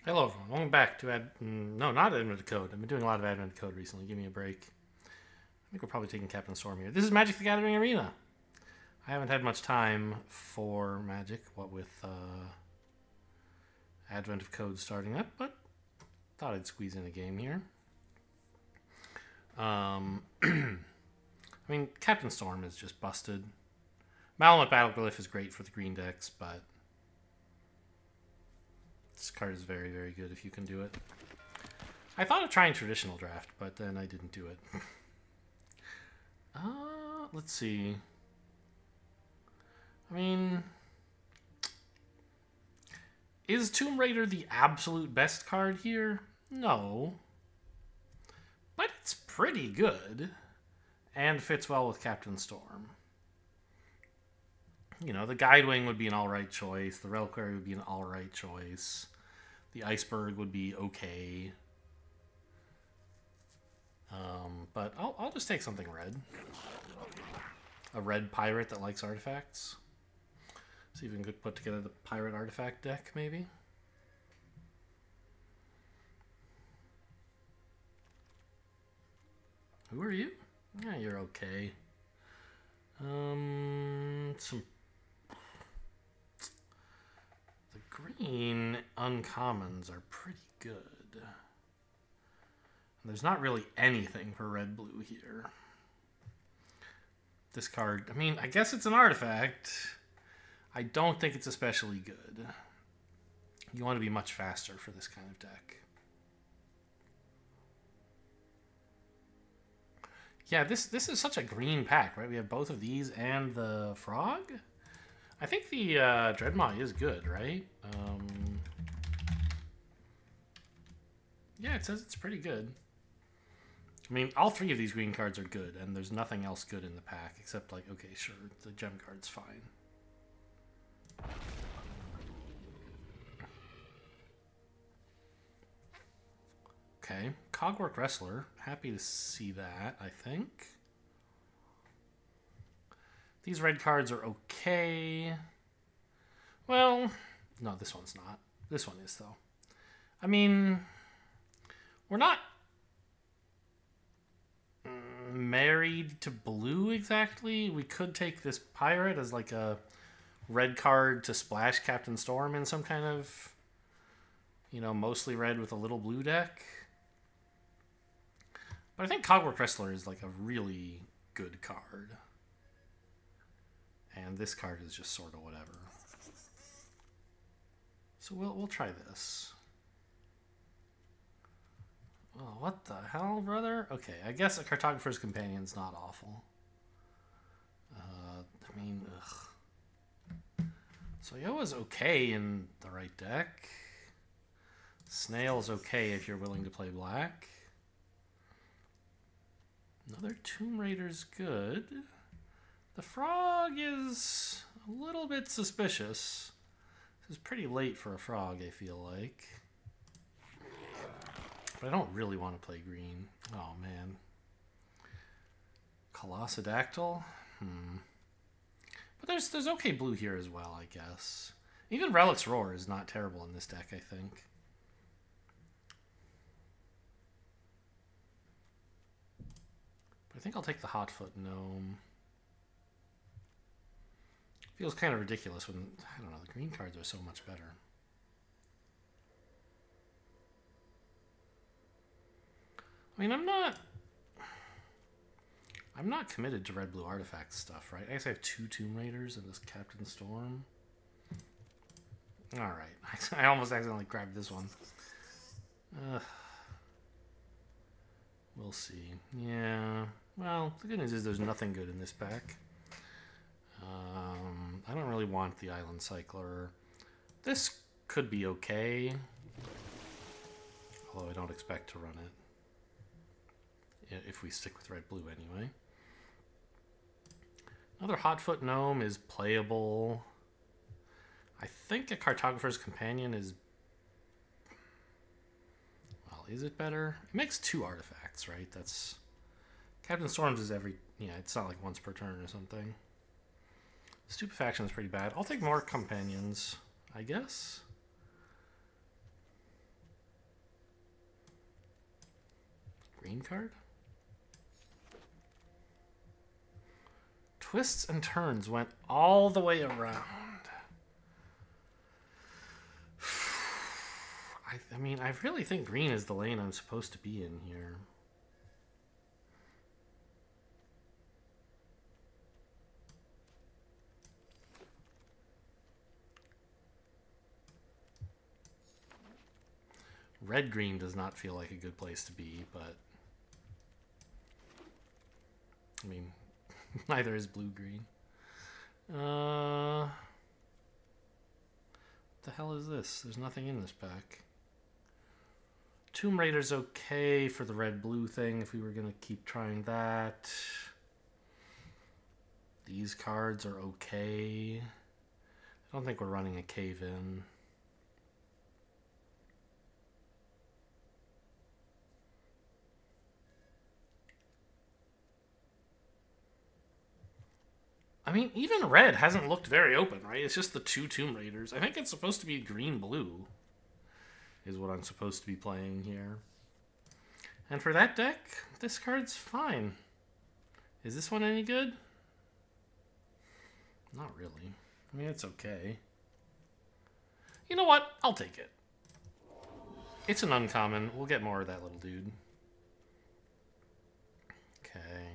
Hello everyone, welcome back to no, not admin to code. I've been doing a lot of admin to code recently. Give me a break. I think we're probably taking Captain Storm here. This is Magic the Gathering Arena. I haven't had much time for Magic, what with Advent of Code starting up, but thought I'd squeeze in a game here. I mean, Captain Storm is just busted. Malamut Battleglyph is great for the green decks, but this card is very, very good if you can do it. I thought of trying traditional draft, but then I didn't do it. Let's see. I mean, is Tomb Raider the absolute best card here? No. But it's pretty good. And fits well with Captain Storm. You know, the Guidewing would be an alright choice. The Reliquary would be an alright choice. The Iceberg would be okay. But I'll just take something red. A red pirate that likes artifacts. See if we can put together the pirate artifact deck, maybe. Who are you? Yeah, you're okay. The green uncommons are pretty good. There's not really anything for red-blue here. This card, I mean, I guess it's an artifact. I don't think it's especially good. You want to be much faster for this kind of deck. Yeah, this is such a green pack, right? We have both of these and the frog. I think the Dreadmaw is good, right? Yeah, it says it's pretty good. I mean, all three of these green cards are good, and there's nothing else good in the pack, except, like, okay, sure, the gem card's fine. Okay, Cogwork Wrestler. Happy to see that, I think. These red cards are okay. Well, no, this one's not. This one is, though. I mean, we're not married to blue exactly. We could take this pirate as like a red card to splash Captain Storm in some kind of, you know, mostly red with a little blue deck. But I think Cogwork Wrestler is like a really good card. And this card is just sort of whatever. So we'll try this. Oh, what the hell, brother? Okay, I guess a Cartographer's Companion's not awful. I mean, ugh. So Yoa's okay in the right deck. Snail's okay if you're willing to play black. Another Tomb Raider's good. The frog is a little bit suspicious. This is pretty late for a frog, I feel like. But I don't really want to play green. Oh, man. Colossadactyl? But there's okay blue here as well, I guess. Even Relic's Roar is not terrible in this deck, I think. But I think I'll take the Hotfoot Gnome. Feels kind of ridiculous when, I don't know, the green cards are so much better. I mean, I'm not committed to red-blue artifact stuff, right? I guess I have two Tomb Raiders and this Captain Storm. Alright. I almost accidentally grabbed this one. We'll see. Yeah. Well, the good news is there's nothing good in this pack. I don't really want the Island Cycler. This could be okay. Although I don't expect to run it. If we stick with red-blue anyway. Another Hotfoot Gnome is playable. I think a Cartographer's Companion is... Well, is it better? It makes two artifacts, right? That's... Captain Storm's is every... Yeah, it's not like once per turn or something. Stupefaction is pretty bad. I'll take more Companions, I guess. main card? Twists and turns went all the way around. I mean, I really think green is the lane I'm supposed to be in here. Red-green does not feel like a good place to be, but... I mean, neither is blue-green. What the hell is this? There's nothing in this pack. Tomb Raider's okay for the red-blue thing if we were going to keep trying that. These cards are okay. I don't think we're running a cave-in. I mean, even red hasn't looked very open, right? It's just the two Tomb Raiders. I think it's supposed to be green-blue is what I'm supposed to be playing here. And for that deck, this card's fine. Is this one any good? Not really. I mean, it's okay. You know what? I'll take it. It's an uncommon. We'll get more of that little dude. Okay.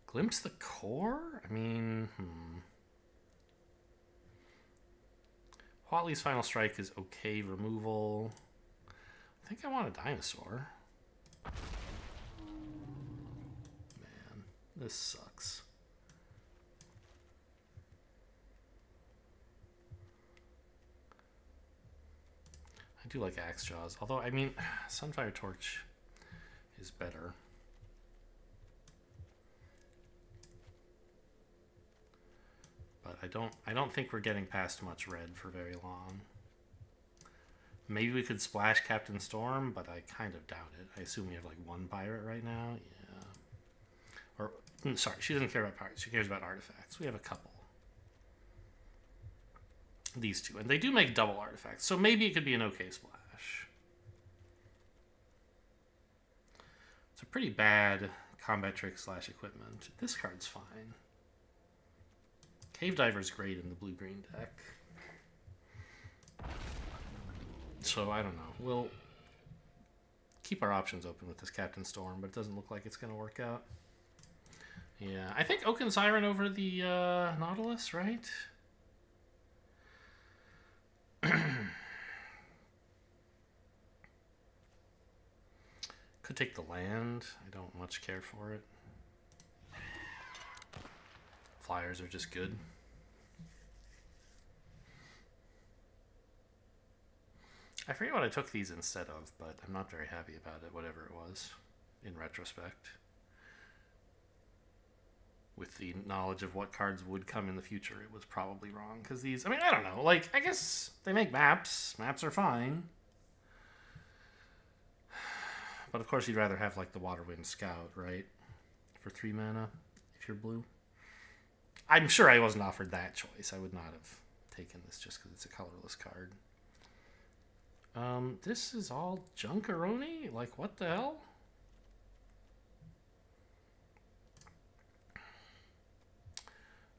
Glimpse the Core? I mean, Whatley's Final Strike is okay removal. I think I want a dinosaur. Man, this sucks. I do like Axe Jaws, although, I mean, Sunfire Torch is better. But I don't think we're getting past much red for very long. Maybe we could splash Captain Storm, but I kind of doubt it. I assume we have like one pirate right now. Yeah. Or sorry, she doesn't care about pirates. She cares about artifacts. We have a couple. These two, and they do make double artifacts, so maybe it could be an okay splash. It's a pretty bad combat trick / equipment. This card's fine. Cave Diver's great in the blue-green deck. So, I don't know. We'll keep our options open with this Captain Storm, but it doesn't look like it's going to work out. Yeah, I think Oaken Siren over the Nautilus, right? Could take the land. I don't much care for it. Flyers are just good. I forget what I took these instead of, but I'm not very happy about it, whatever it was, in retrospect. With the knowledge of what cards would come in the future, it was probably wrong. Because these, I mean, I don't know. Like, I guess they make maps. Maps are fine. But of course you'd rather have, like, the Waterwind Scout, right? For 3 mana, if you're blue. I'm sure I wasn't offered that choice. I would not have taken this just because it's a colorless card. This is all Junkaroni? Like, what the hell?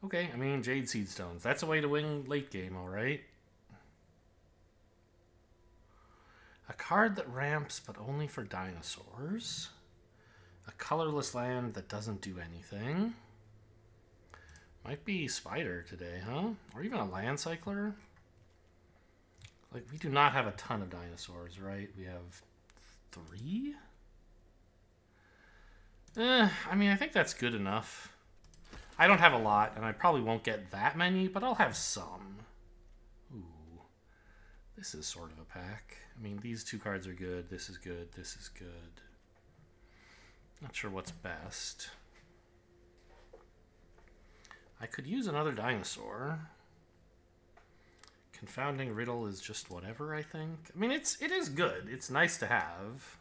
Okay, I mean, Jade Seed Stones. That's a way to win late game, alright? A card that ramps, but only for dinosaurs. A colorless land that doesn't do anything. Might be Spider today, huh? Or even a Land Cycler. Like, we do not have a ton of dinosaurs, right? We have 3? I mean, I think that's good enough. I don't have a lot, and I probably won't get that many, but I'll have some. Ooh. This is sort of a pack. I mean, these 2 cards are good. This is good. This is good. Not sure what's best. I could use another dinosaur. Confounding Riddle is just whatever, I think. I mean, it is good. It's nice to have.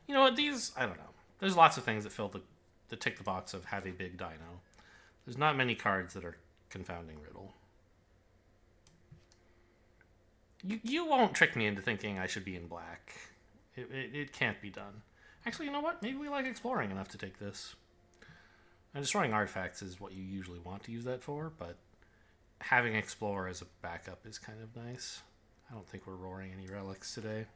You know what, these, I don't know. There's lots of things that tick the box of have a big dino. There's not many cards that are Confounding Riddle. You won't trick me into thinking I should be in black. It can't be done. Actually, you know what? Maybe we like exploring enough to take this. And destroying artifacts is what you usually want to use that for, but having explore as a backup is kind of nice. I don't think we're roaring any relics today.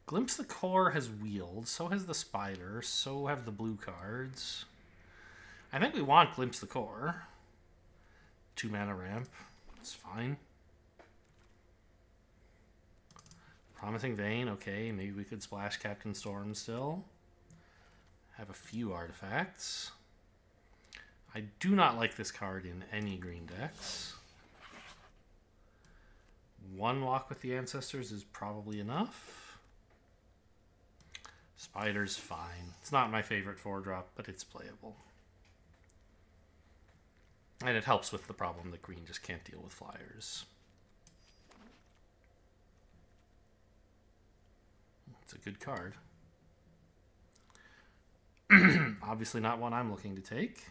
Glimpse the Core has wheeled, so has the Spider, so have the blue cards. I think we want Glimpse the Core. 2 mana ramp, it's fine. Promising Vein, okay, maybe we could splash Captain Storm still. Have a few artifacts. I do not like this card in any green decks. 1 Walk with the Ancestors is probably enough. Spider's fine. It's not my favorite 4-drop, but it's playable. And it helps with the problem that green just can't deal with flyers. It's a good card. Obviously not one I'm looking to take.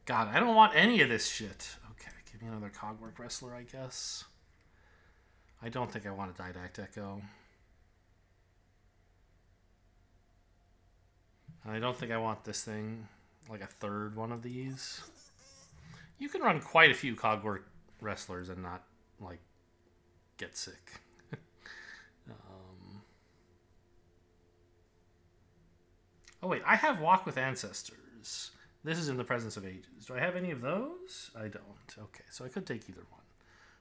God, I don't want any of this shit. Okay, give me another Cogwork Wrestler, I guess. I don't think I want a Didact Echo. And I don't think I want this thing, like a third one of these. You can run quite a few Cogwork Wrestlers and not, like, get sick. Oh wait, I have Walk with Ancestors. This is in the Presence of Ages. Do I have any of those? I don't. Okay, so I could take either one.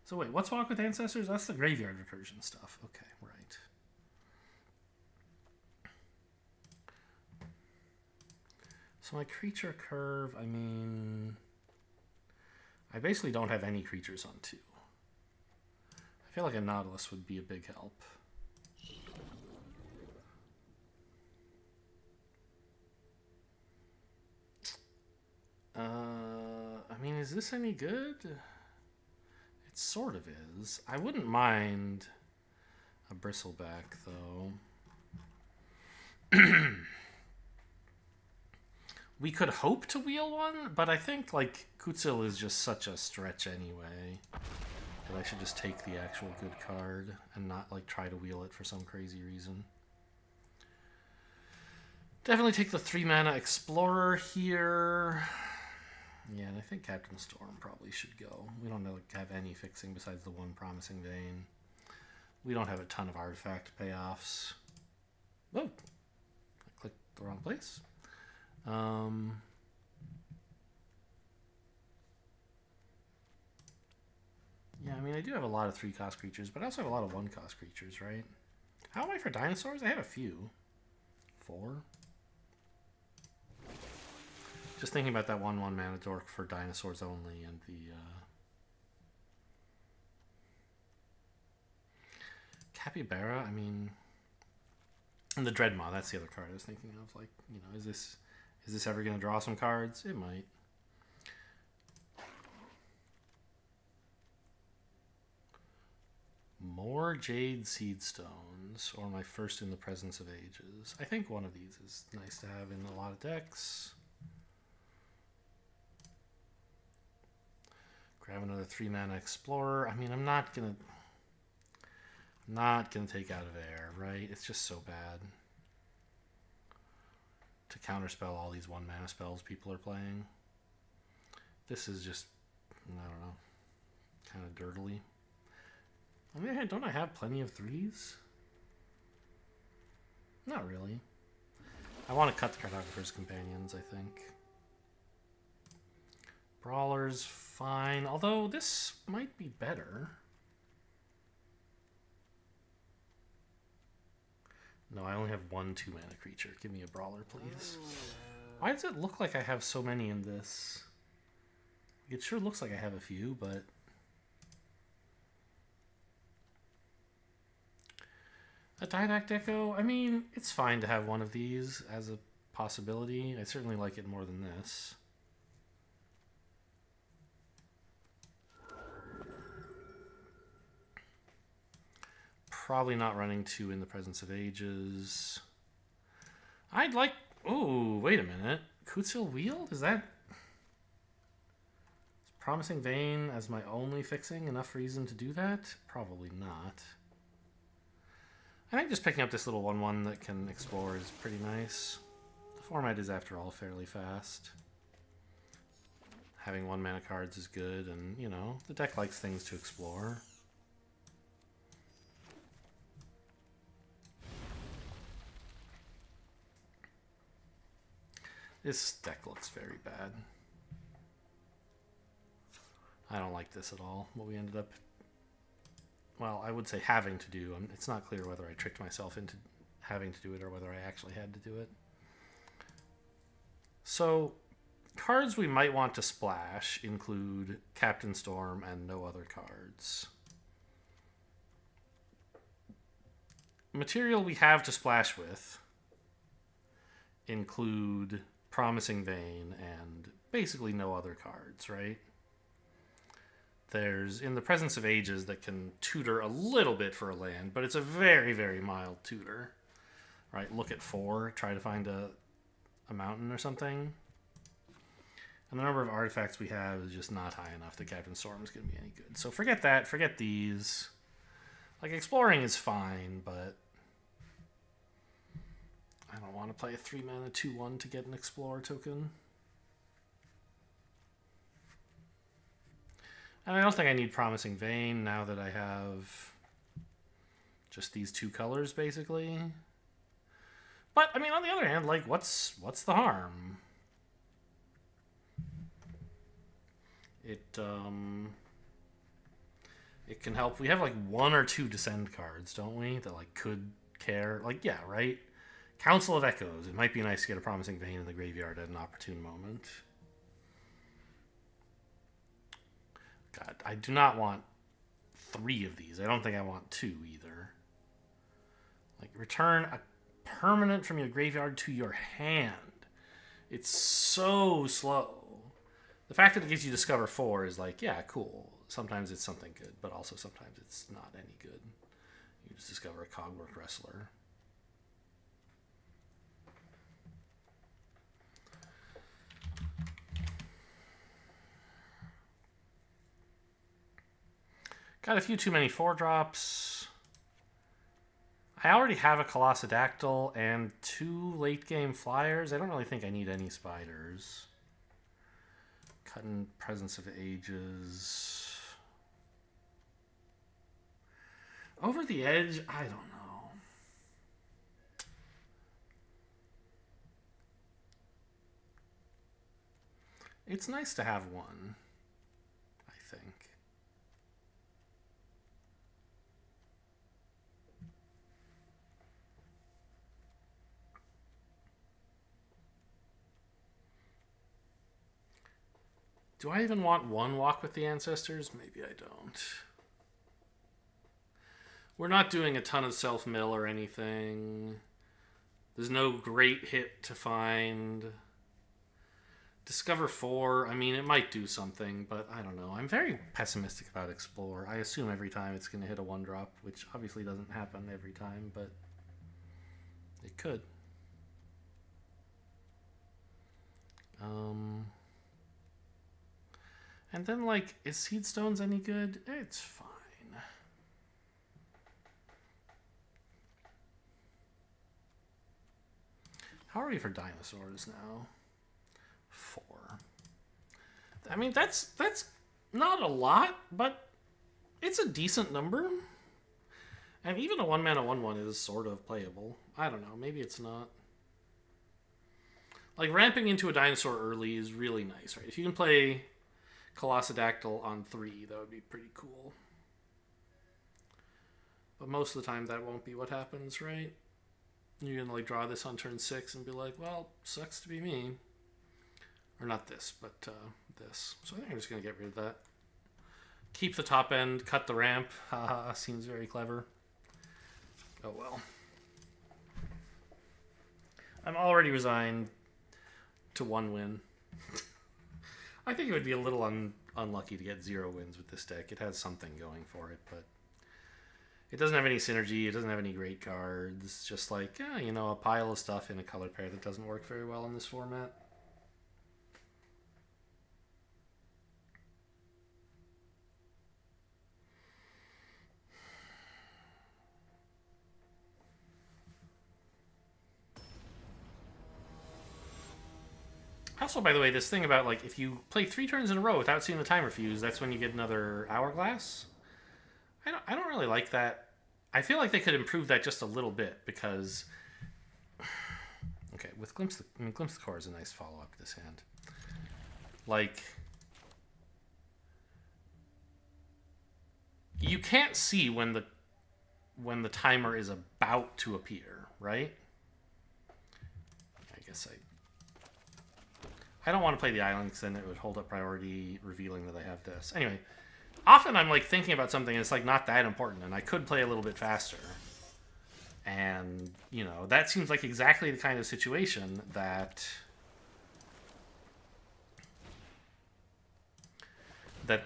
So wait, what's Walk with Ancestors? That's the graveyard recursion stuff. Okay, right. So my creature curve, I mean... I basically don't have any creatures on 2. I feel like a Nautilus would be a big help. I mean, is this any good? It sort of is. I wouldn't mind a Bristleback, though. We could hope to wheel one, but I think, like, Kutzil is just such a stretch anyway that I should just take the actual good card and not, like, try to wheel it for some crazy reason. Definitely take the 3-mana Explorer here. Yeah, and I think Captain Storm probably should go. We don't have any fixing besides the 1 Promising Vein. We don't have a ton of artifact payoffs. Whoa! I clicked the wrong place. Yeah, I mean, I do have a lot of 3-cost creatures, but I also have a lot of 1-cost creatures, right? How am I for dinosaurs? I have a few. 4. Just thinking about that 1/1 mana dork for dinosaurs only and the Capybara, I mean, and the Dreadmaw, that's the other card I was thinking of. Like, you know, is this ever going to draw some cards? It might. More Jade Seed Stones, or my first in the Presence of Ages. I think one of these is nice to have in a lot of decks. Grab another 3-mana Explorer. I mean, I'm not gonna take Out of Air, right? It's just so bad to counterspell all these 1-mana spells people are playing. This is just, I don't know, kind of dirtily. On the other hand, don't I have plenty of 3s? Not really. I want to cut the Cartographer's Companions, I think. Brawler's fine, although this might be better. No, I only have 1 2-mana creature. Give me a Brawler, please. Why does it look like I have so many in this? It sure looks like I have a few, but... A Didact Echo? I mean, it's fine to have one of these as a possibility. I certainly like it more than this. Probably not running 2 in the Presence of Ages. I'd like... Oh, wait a minute. Kutzil Wield? Is that... Is Promising Vein as my only fixing enough reason to do that? Probably not. I think just picking up this little 1/1 that can explore is pretty nice. The format is, after all, fairly fast. Having 1 mana cards is good, and, you know, the deck likes things to explore. This deck looks very bad. I don't like this at all, what we ended up... Well, I would say having to do. It's not clear whether I tricked myself into having to do it or whether I actually had to do it. So, cards we might want to splash include Captain Storm and no other cards. Material we have to splash with include Promising Vein and basically no other cards, right? There's In the Presence of Ages that can tutor a little bit for a land, but it's a very, very mild tutor. Right, look at 4, try to find a mountain or something. And the number of artifacts we have is just not high enough that Captain Storm is going to be any good. So forget that, forget these. Like, exploring is fine, but I don't want to play a 3-mana 2/1 to get an Explorer token. And I don't think I need Promising Vein now that I have just these 2 colors, basically. But, I mean, on the other hand, like, what's the harm? It can help. We have, like, 1 or 2 Descend cards, don't we? That, like, could care. Like, yeah, right? Council of Echoes. It might be nice to get a Promising Vein in the graveyard at an opportune moment. God, I do not want 3 of these. I don't think I want 2 either. Like, return a permanent from your graveyard to your hand. It's so slow. The fact that it gives you Discover 4 is like, yeah, cool. Sometimes it's something good, but also sometimes it's not any good. You just discover a Cogwork Wrestler. Got a few too many 4-drops. I already have a Colossadactyl and 2 late-game flyers. I don't really think I need any spiders. Cutting Presence of Ages. Over the Edge, I don't know. It's nice to have 1, I think. Do I even want 1 Walk with the Ancestors? Maybe I don't. We're not doing a ton of self-mill or anything. There's no great hit to find. Discover 4, I mean, it might do something, but I don't know. I'm very pessimistic about Explore. I assume every time it's going to hit a 1-drop, which obviously doesn't happen every time, but it could. And then, like, is Seed Stones any good? It's fine. How are we for dinosaurs now? 4. I mean, that's not a lot, but it's a decent number. And even a 1-mana 1/1 is sort of playable. I don't know, maybe it's not. Like, ramping into a dinosaur early is really nice, right? If you can play Colossadactyl on 3, that would be pretty cool. But most of the time that won't be what happens, right? You're gonna like draw this on turn 6 and be like, well, sucks to be me. Or not this, but this. So I think I'm just gonna get rid of that. Keep the top end, cut the ramp. Haha, seems very clever. Oh well. I'm already resigned to 1 win. I think it would be a little unlucky to get 0 wins with this deck. It has something going for it, but it doesn't have any synergy. It doesn't have any great cards. It's just like, yeah, you know, a pile of stuff in a color pair that doesn't work very well in this format. Also, by the way, this thing about, like, if you play 3 turns in a row without seeing the timer fuse, that's when you get another hourglass. I don't really like that. I feel like they could improve that just a little bit, because... Okay, with Glimpse the Core is a nice follow-up to this hand. Like... You can't see when the timer is about to appear, right? I guess I don't want to play the island because then it would hold up priority, revealing that I have this. Anyway, often I'm like thinking about something and it's like not that important, and I could play a little bit faster. And, you know, that seems like exactly the kind of situation that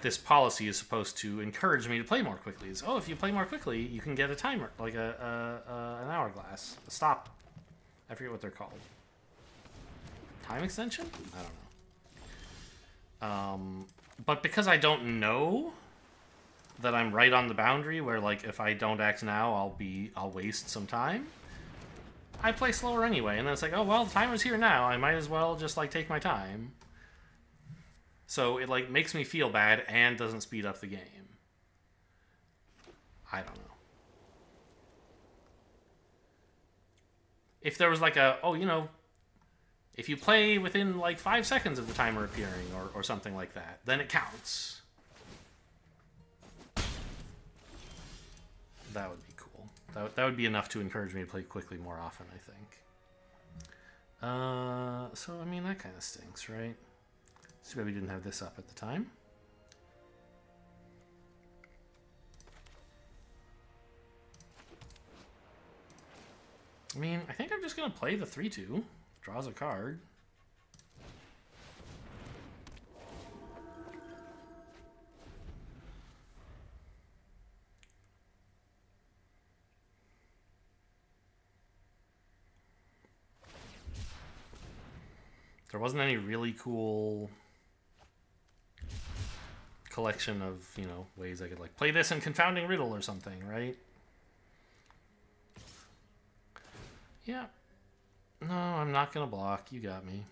this policy is supposed to encourage me to play more quickly. Is, oh, if you play more quickly, you can get a timer, like an hourglass, a stop. I forget what they're called. Time extension? I don't know. But because I don't know that I'm right on the boundary where, like, if I don't act now, I'll waste some time, I play slower anyway. And then it's like, oh, well, the timer's here now. I might as well just, like, take my time. So it, like, makes me feel bad and doesn't speed up the game. I don't know. If there was, like, oh, you know, if you play within, like, 5 seconds of the timer appearing or something like that, then it counts. That would be cool. That would be enough to encourage me to play quickly more often, I think. So, I mean, that kind of stinks, right? Too bad we didn't have this up at the time. I mean, I think I'm just going to play the 3-2. Draws a card. There wasn't any really cool collection of, you know, ways I could, like, play this in Confounding Riddle or something, right? Yeah. No, I'm not gonna block. You got me.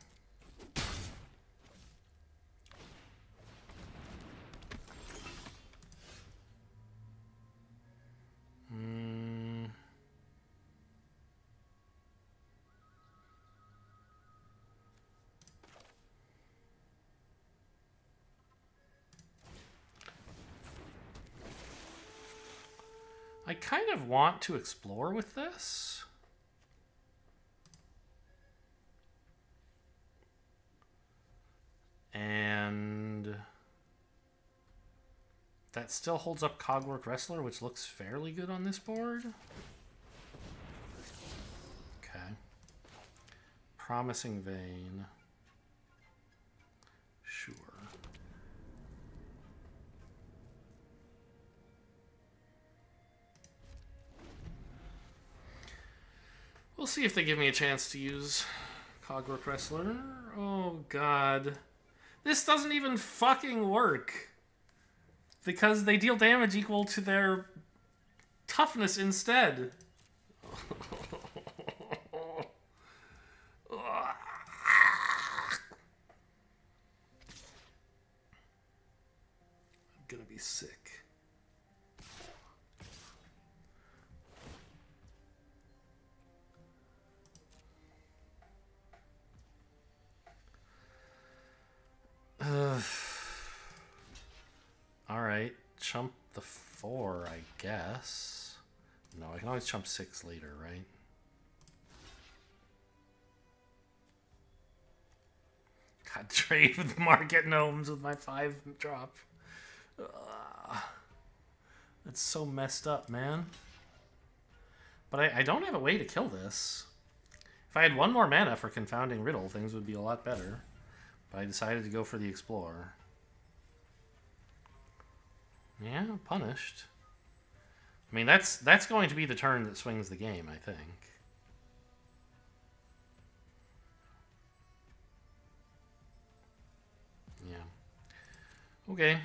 I kind of want to explore with this. And that still holds up Cogwork Wrestler, which looks fairly good on this board. Okay. Promising Vein. Sure. We'll see if they give me a chance to use Cogwork Wrestler. Oh, God. This doesn't even fucking work. Because they deal damage equal to their toughness instead. I'm gonna be sick. Alright, chump the 4, I guess. No, I can always chump 6 later, right? God, trade with Market Gnomes with my 5 drop. That's so messed up, man. But I don't have a way to kill this. If I had 1 more mana for Confounding Riddle, things would be a lot better. But I decided to go for the Explorer. Yeah, punished. I mean, that's going to be the turn that swings the game, I think. Yeah. Okay.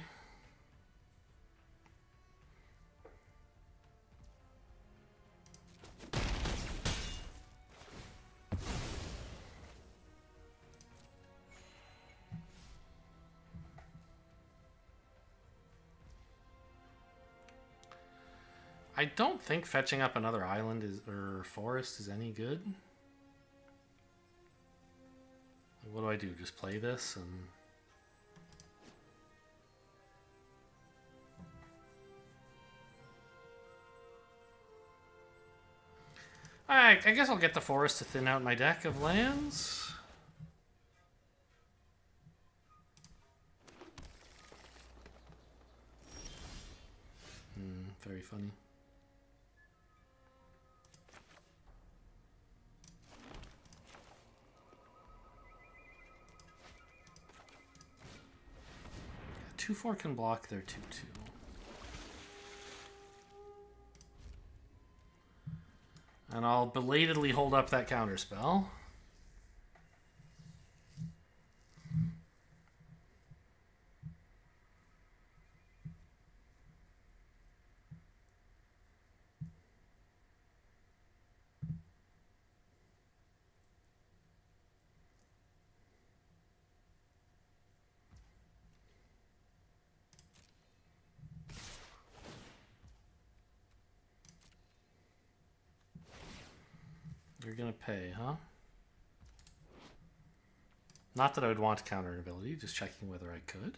I don't think fetching up another island or forest is any good. What do I do? Just play this and... Alright, I guess I'll get the forest to thin out my deck of lands. Very funny. Yeah, 2/4 can block their 2/2. And I'll belatedly hold up that counterspell. You're gonna pay, huh? Not that I would want to counter an ability, just checking whether I could.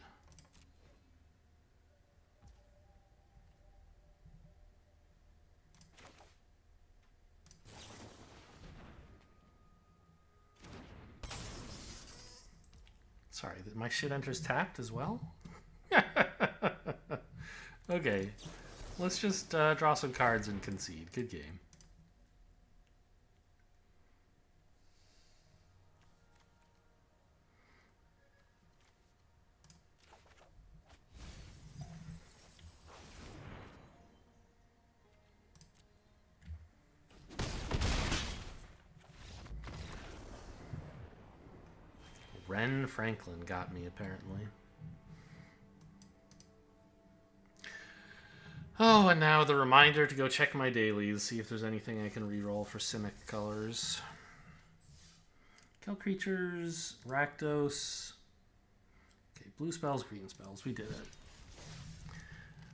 Sorry, my shit enters tapped as well? Okay, let's just draw some cards and concede. Good game. Ren Franklin got me, apparently. Oh, and now the reminder to go check my dailies, see if there's anything I can reroll for Simic colors. Kill creatures, Rakdos. Okay, blue spells, green spells. We did it.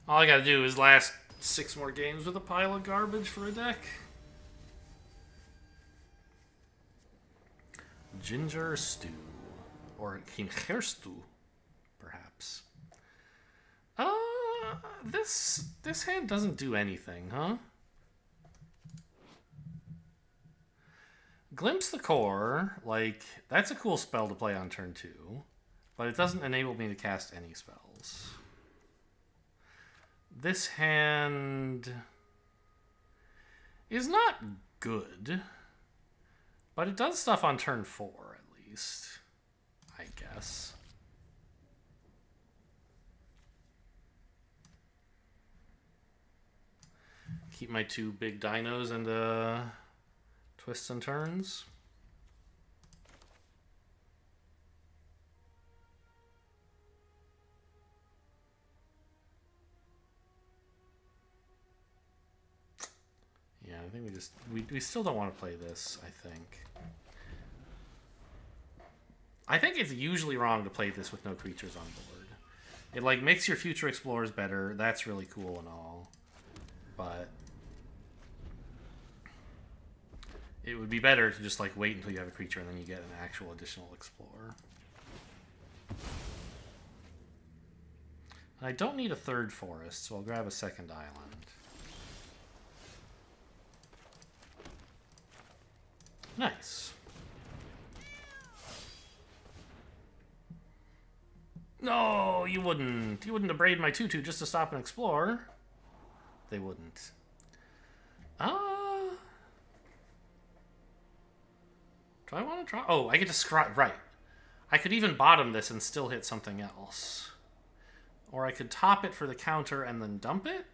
All I gotta do is last 6 more games with a pile of garbage for a deck. Ginger Stew. Or Kincherstu, perhaps. This hand doesn't do anything, huh? Glimpse the Core, like, that's a cool spell to play on turn 2, but it doesn't enable me to cast any spells. This hand is not good, but it does stuff on turn 4, at least. I guess. Keep my 2 big dinos and twists and turns. Yeah, I think we still don't want to play this, I think. I think it's usually wrong to play this with no creatures on board. It, like, makes your future explorers better. That's really cool and all. But it would be better to just, like, wait until you have a creature and then you get an actual additional explorer. I don't need a 3rd forest, so I'll grab a 2nd island. Nice. No, you wouldn't. You wouldn't abrade my 2/2 just to stop and explore. They wouldn't. Do I want to try? Oh, I get to scry. Right. I could even bottom this and still hit something else. Or I could top it for the counter and then dump it.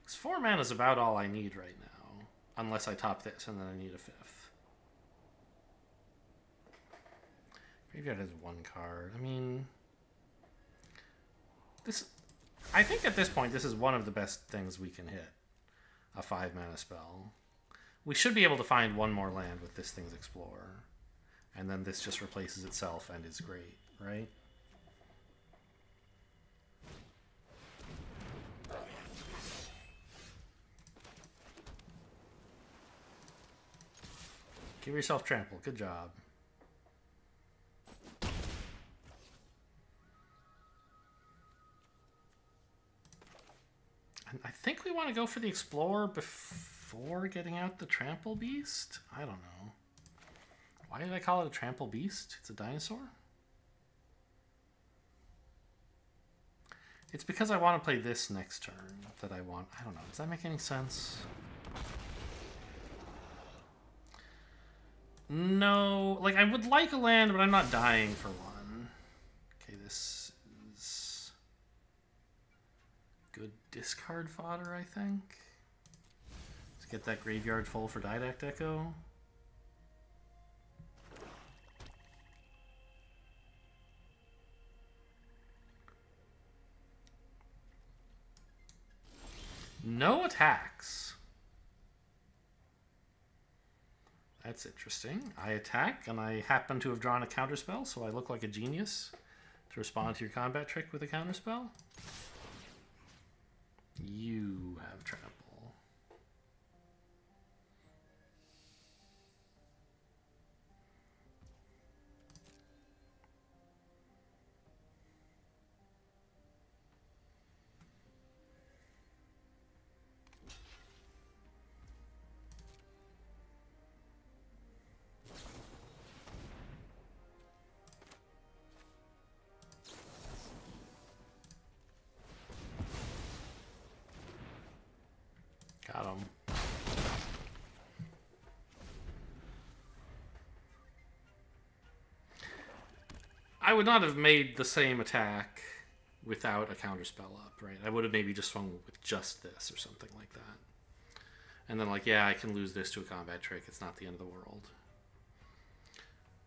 Because 4 mana is about all I need right now. Unless I top this and then I need a 5th. Graveyard has 1 card. I mean, this. I think at this point, this is one of the best things we can hit. A 5 mana spell. We should be able to find 1 more land with this thing's Explorer. And then this just replaces itself and is great, right? Give yourself trample. Good job. And I think we want to go for the Explorer before getting out the Trample Beast? I don't know. Why did I call it a Trample Beast? It's a dinosaur? It's because I want to play this next turn that I want. I don't know. Does that make any sense? No. Like, I would like a land, but I'm not dying for one. Okay, this is good discard fodder, I think. Let's get that graveyard full for Didact Echo. No attacks. That's interesting. I attack, and I happen to have drawn a counterspell, so I look like a genius to respond to your combat trick with a counterspell. You have trample. Got him. I would not have made the same attack without a counterspell up, right? I would have maybe just swung with just this or something like that. And then, like, yeah, I can lose this to a combat trick. It's not the end of the world.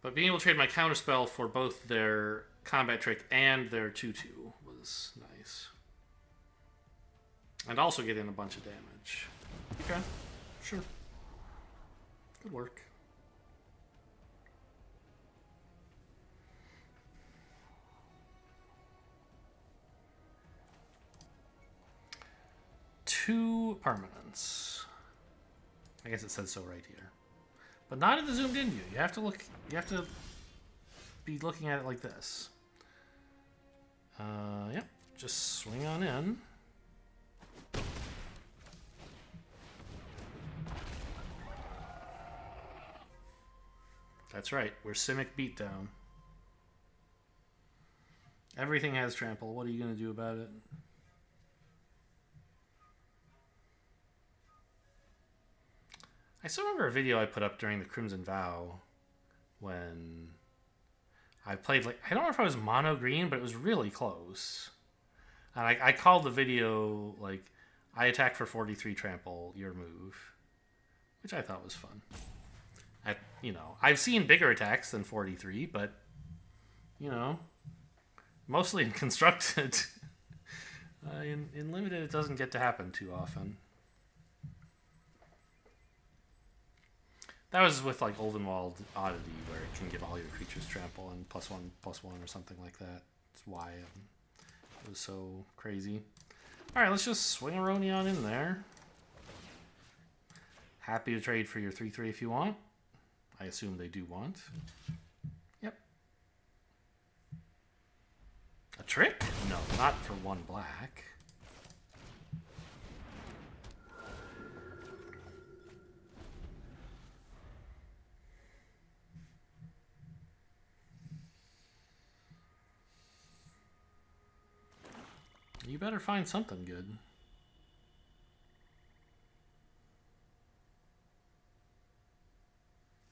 But being able to trade my counterspell for both their combat trick and their 2/2 was nice. And also get in a bunch of damage. Okay, sure. Good work. Two permanents. I guess it says so right here. But not in the zoomed in view. You have to look, you have to be looking at it like this. Yep, just swing on in. That's right, we're Simic Beatdown. Everything has trample. What are you going to do about it? I still remember a video I put up during the Crimson Vow when I played, like, I don't know if I was mono green, but it was really close. And I called the video, like, I attack for 43 trample, your move, which I thought was fun. You know, I've seen bigger attacks than 43, but, you know, mostly in Constructed. In Limited, it doesn't get to happen too often. That was with, like, Oldenwald Oddity, where it can give all your creatures trample and +1/+1 or something like that. That's why it was so crazy. Alright, let's just swing a Roni on in there. Happy to trade for your 3/3 if you want. I assume they do want. Yep. A trick? No, not for 1 black. You better find something good.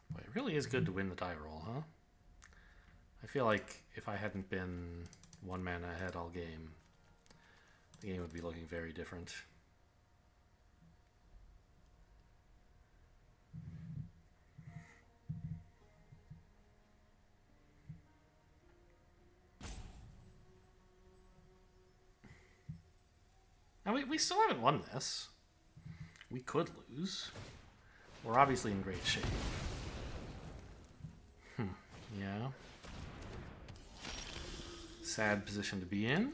Boy, it really is good to win the die roll, huh? I feel like if I hadn't been 1 mana ahead all game, the game would be looking very different. Now, we still haven't won this. We could lose. We're obviously in great shape. Yeah. Sad position to be in.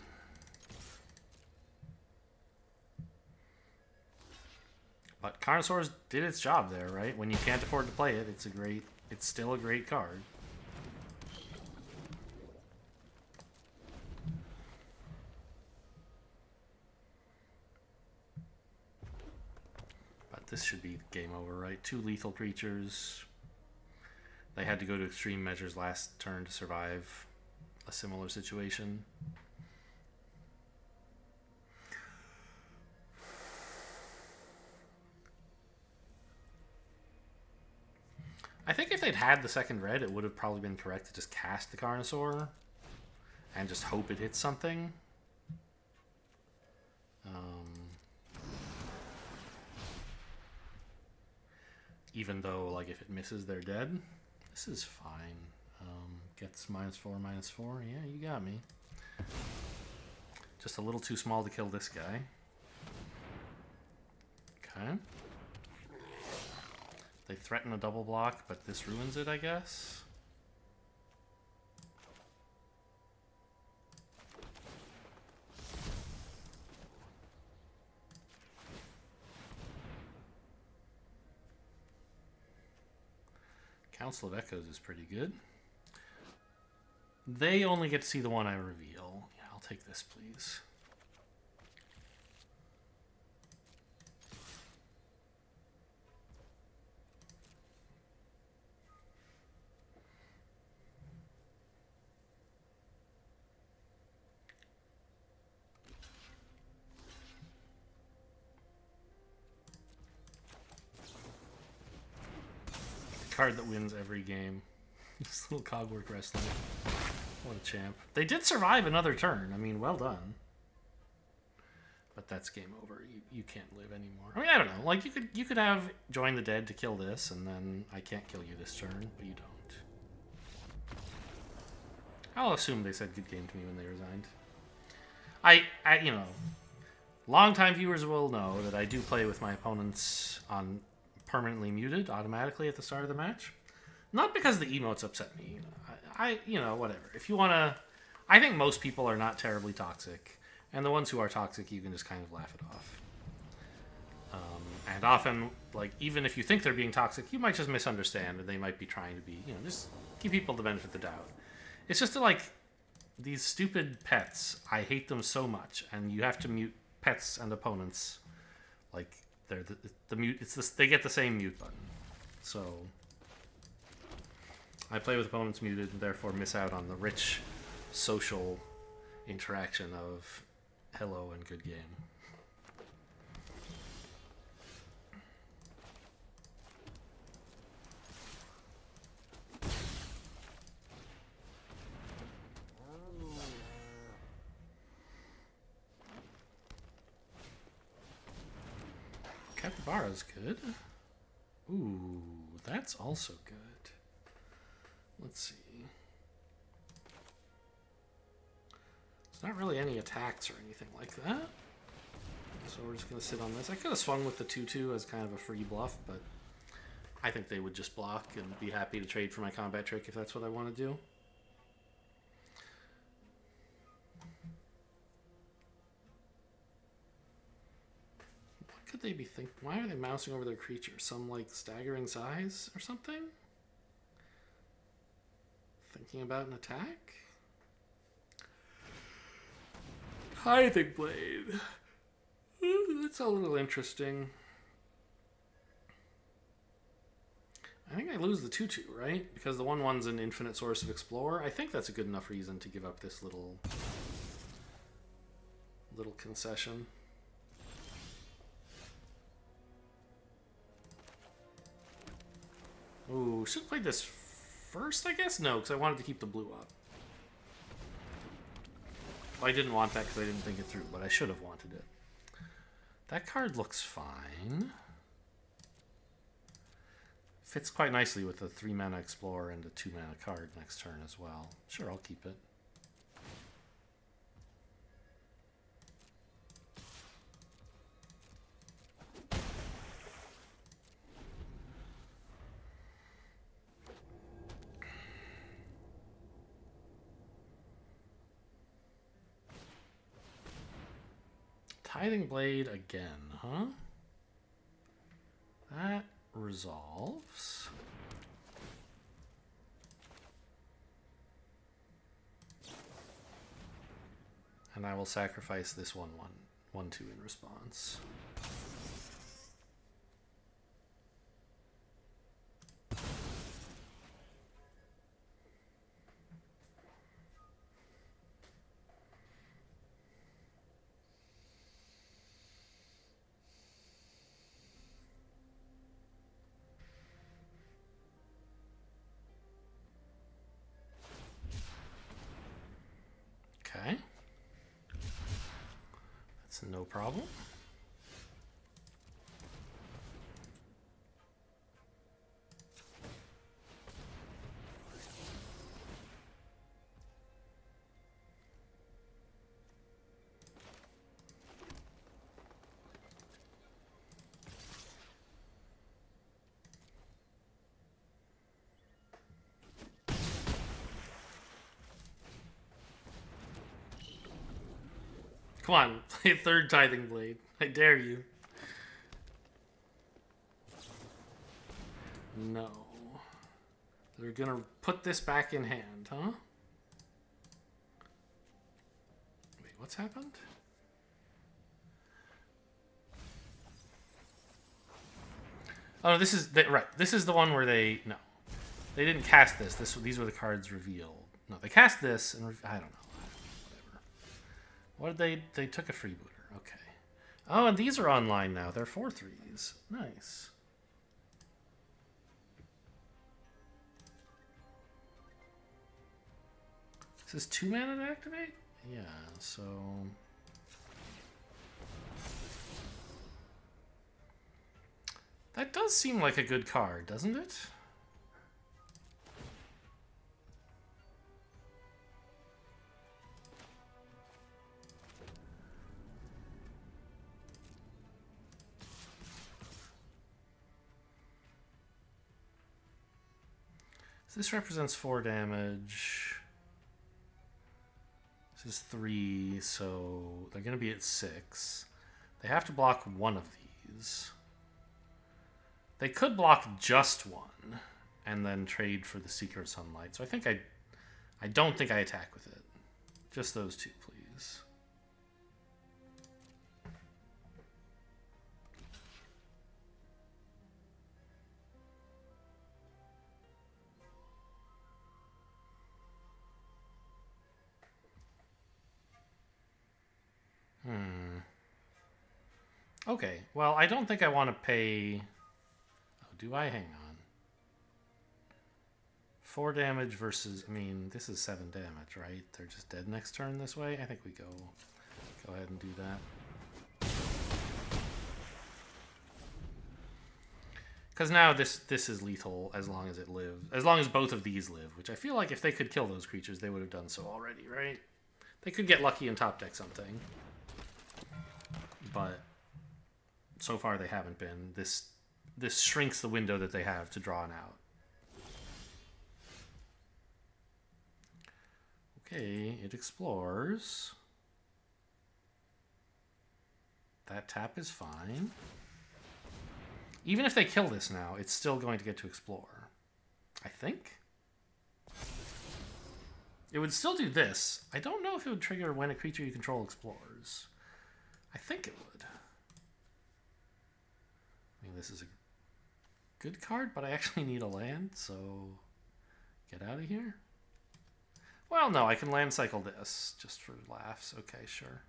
But Carnosaurus did its job there, right? When you can't afford to play it, it's still a great card. But this should be game over, right? 2 lethal creatures. They had to go to extreme measures last turn to survive a similar situation. I think if they'd had the second red, it would have probably been correct to just cast the Carnosaur and just hope it hits something. Even though, like, if it misses, they're dead. This is fine. Gets -4/-4. Yeah, you got me. Just a little too small to kill this guy. Okay. They threaten a double block, but this ruins it, I guess. Council of Echoes is pretty good. They only get to see the one I reveal. Yeah, I'll take this, please. Card that wins every game. This little cogwork wrestler. What a champ. They did survive another turn. I mean, well done. But that's game over. You can't live anymore. I mean, I don't know. Like, you could have Join the Dead to kill this, and then I can't kill you this turn, but you don't. I'll assume they said good game to me when they resigned. I you know, longtime viewers will know that I do play with my opponents on permanently muted automatically at the start of the match. Not because the emotes upset me. You know, whatever. If you want to... I think most people are not terribly toxic. And the ones who are toxic, you can just kind of laugh it off. And often, like, even if you think they're being toxic, you might just misunderstand, and they might be trying to be, you know, just give people the benefit of the doubt. It's just like, these stupid pets, I hate them so much, and you have to mute pets and opponents. Like, they're the mute. It's this. They get the same mute button. So I play with opponents muted, and therefore miss out on the rich social interaction of hello and good game. Capybara's good. Ooh, that's also good. Let's see. There's not really any attacks or anything like that. So we're just going to sit on this. I could have swung with the 2/2 as kind of a free bluff, but I think they would just block and be happy to trade for my combat trick if that's what I want to do. Could they be thinking? Why are they mousing over their creature? Some like staggering size or something? Thinking about an attack? Tithing Blade. Ooh, that's a little interesting. I think I lose the 2/2, right? Because the 1/1's an infinite source of Explore. I think that's a good enough reason to give up this little concession. Ooh, should have played this first, I guess? No, because I wanted to keep the blue up. Well, I didn't want that because I didn't think it through, but I should have wanted it. That card looks fine. Fits quite nicely with a 3-mana Explorer and a 2-mana card next turn as well. Sure, I'll keep it. Tithing Blade again, huh? That resolves. And I will sacrifice this 1/1, 1/2 in response. Okay. That's no problem. Come on, play a third Tithing Blade. I dare you. No. They're gonna put this back in hand, huh? Wait, what's happened? Oh, this is right. This is the one where they no, they didn't cast this. These were the cards revealed. No, they cast this and I don't know. What did they took a freebooter? Okay. Oh, and these are online now. They're 4/3s. Nice. Is this 2 mana to activate? Yeah. So. That does seem like a good card, doesn't it? So this represents 4 damage. This is 3, so they're going to be at 6. They have to block one of these. They could block just one and then trade for the Secret Sunlight. So I think I don't think I attack with it. Just those two, please. Okay, well, I don't think I want to pay... Oh, do I? Hang on. 4 damage versus... I mean, this is 7 damage, right? They're just dead next turn this way? I think we go ahead and do that. Because now this is lethal as long as it lives. As long as both of these live, which I feel like if they could kill those creatures, they would have done so already, right? They could get lucky and top deck something. But so far they haven't been. This shrinks the window that they have to draw an out. Okay, it explores. That tap is fine. Even if they kill this now, it's still going to get to explore. I think. It would still do this. I don't know if it would trigger when a creature you control explores. I think it would. I mean, this is a good card, but I actually need a land, so get out of here. Well, no, I can land cycle this just for laughs. Okay, sure.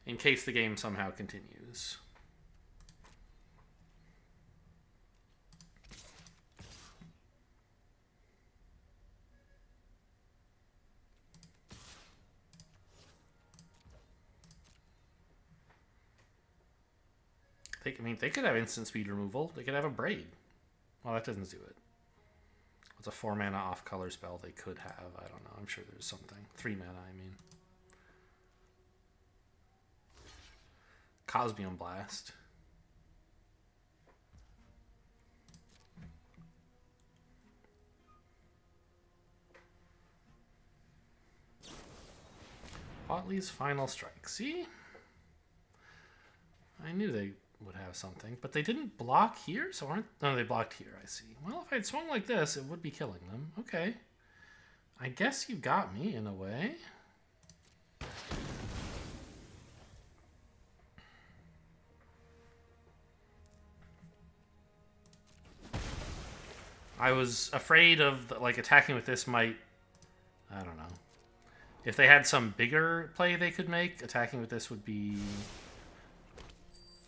In case the game somehow continues. I mean, they could have instant speed removal. They could have a braid. Well, that doesn't do it. What's a 4 mana off color spell they could have? I don't know. I'm sure there's something. 3 mana, I mean. Cosmium Blast. Watley's Final Strike. See? I knew they would have something. But they didn't block here, so aren't... No, they blocked here, I see. Well, if I had swung like this, it would be killing them. Okay. I guess you got me, in a way. I was afraid of, like, attacking with this might... I don't know. If they had some bigger play they could make, attacking with this would be...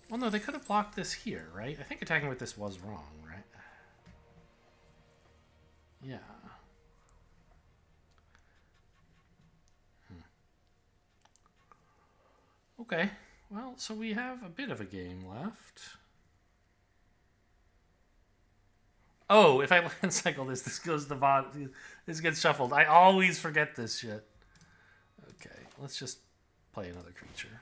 Well, no, they could have blocked this here, right? I think attacking with this was wrong, right? Yeah. Okay. Well, so we have a bit of a game left. Oh, if I land cycle this goes to the bottom. This gets shuffled. I always forget this shit. Okay, let's just play another creature.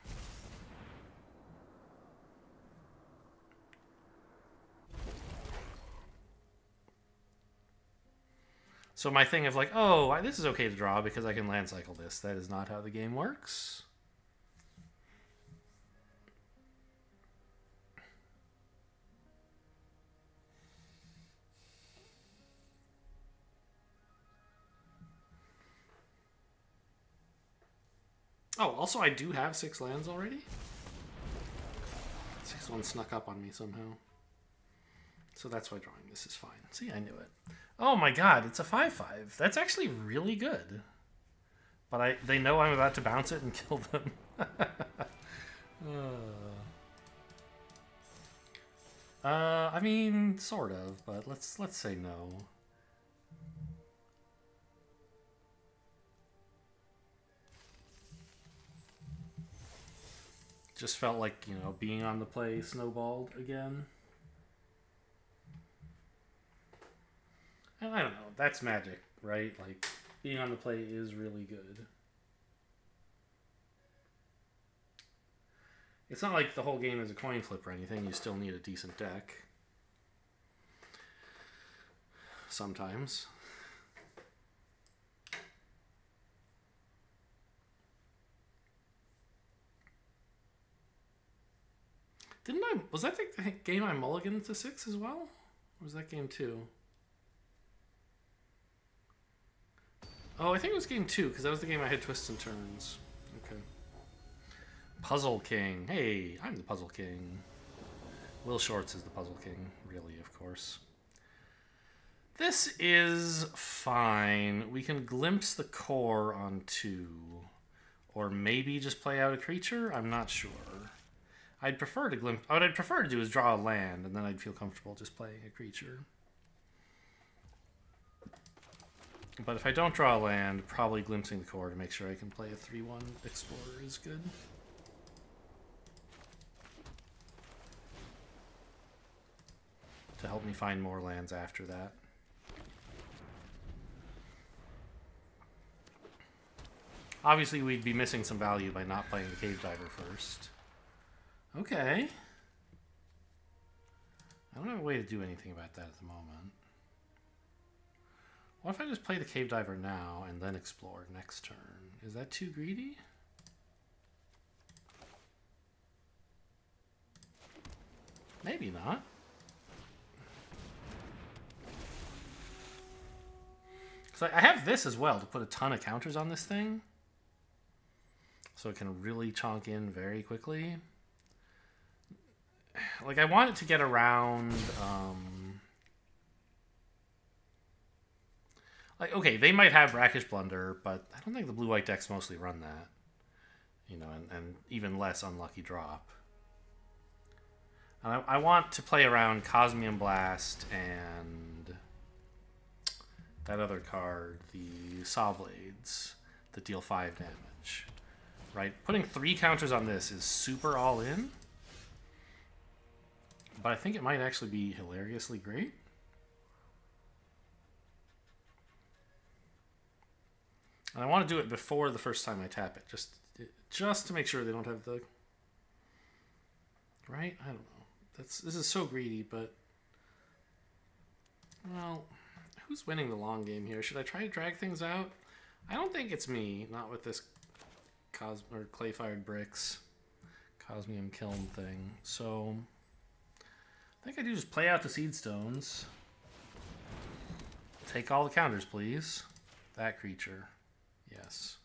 So my thing of like, oh, this is okay to draw because I can land cycle this. That is not how the game works. Oh, also I do have 6 lands already. 6-1 snuck up on me somehow. So that's why drawing this is fine. See, I knew it. Oh my god, it's a 5/5. That's actually really good. But they know I'm about to bounce it and kill them. I mean, sort of, but let's say no. Just felt like, you know, being on the play snowballed again. And I don't know, that's Magic, right? Like, being on the play is really good. It's not like the whole game is a coin flip or anything. You still need a decent deck. Sometimes. Was that the game I mulliganed to 6 as well? Or was that game 2? Oh, I think it was game 2, because that was the game I had twists and turns. Okay. Puzzle King. Hey, I'm the Puzzle King. Will Shorts is the Puzzle King, really, of course. This is fine. We can glimpse the core on 2. Or maybe just play out a creature? I'm not sure. I'd prefer to glimpse... What I'd prefer to do is draw a land, and then I'd feel comfortable just playing a creature. But if I don't draw a land, probably glimpsing the core to make sure I can play a 3/1 Explorer is good. To help me find more lands after that. Obviously, we'd be missing some value by not playing the Cave Diver first. Okay. I don't have a way to do anything about that at the moment. What if I just play the Cave Diver now and then explore next turn? Is that too greedy? Maybe not. Because I have this as well to put a ton of counters on this thing. So it can really chonk in very quickly. Like, I want it to get around... Like, okay, they might have Brackish Blunder, but I don't think the blue-white decks mostly run that. You know, and even less Unlucky Drop. And I want to play around Cosmium Blast and that other card, the Saw Blades, that deal 5 damage. Right? Putting 3 counters on this is super all-in. But I think it might actually be hilariously great. And I want to do it before the first time I tap it, just to make sure they don't have the... Right? I don't know. This is so greedy, but... Well, who's winning the long game here? Should I try to drag things out? I don't think it's me, not with this Clay-Fired Bricks Cosmium Kiln thing. So... think I do just play out the seed stones. Take all the counters, please. That creature. Yes.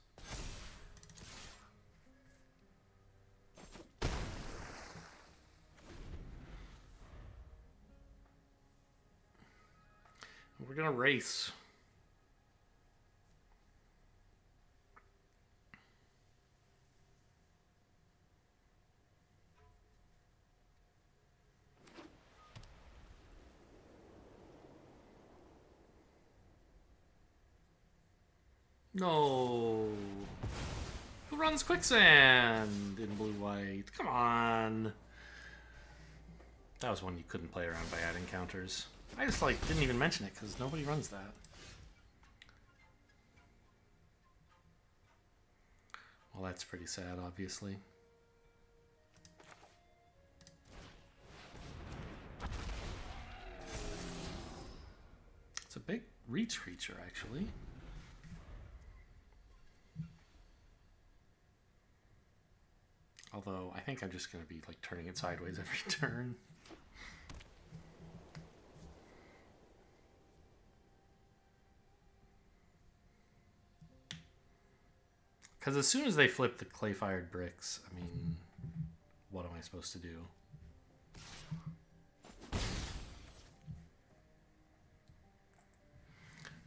We're gonna race. No. Who runs quicksand in blue-white? Come on. That was one you couldn't play around by adding counters. I just, like, didn't even mention it because nobody runs that. Well, that's pretty sad, obviously. It's a big reach creature, actually. Although, I think I'm just going to be, like, turning it sideways every turn. Because as soon as they flip the clay-fired bricks, I mean, what am I supposed to do?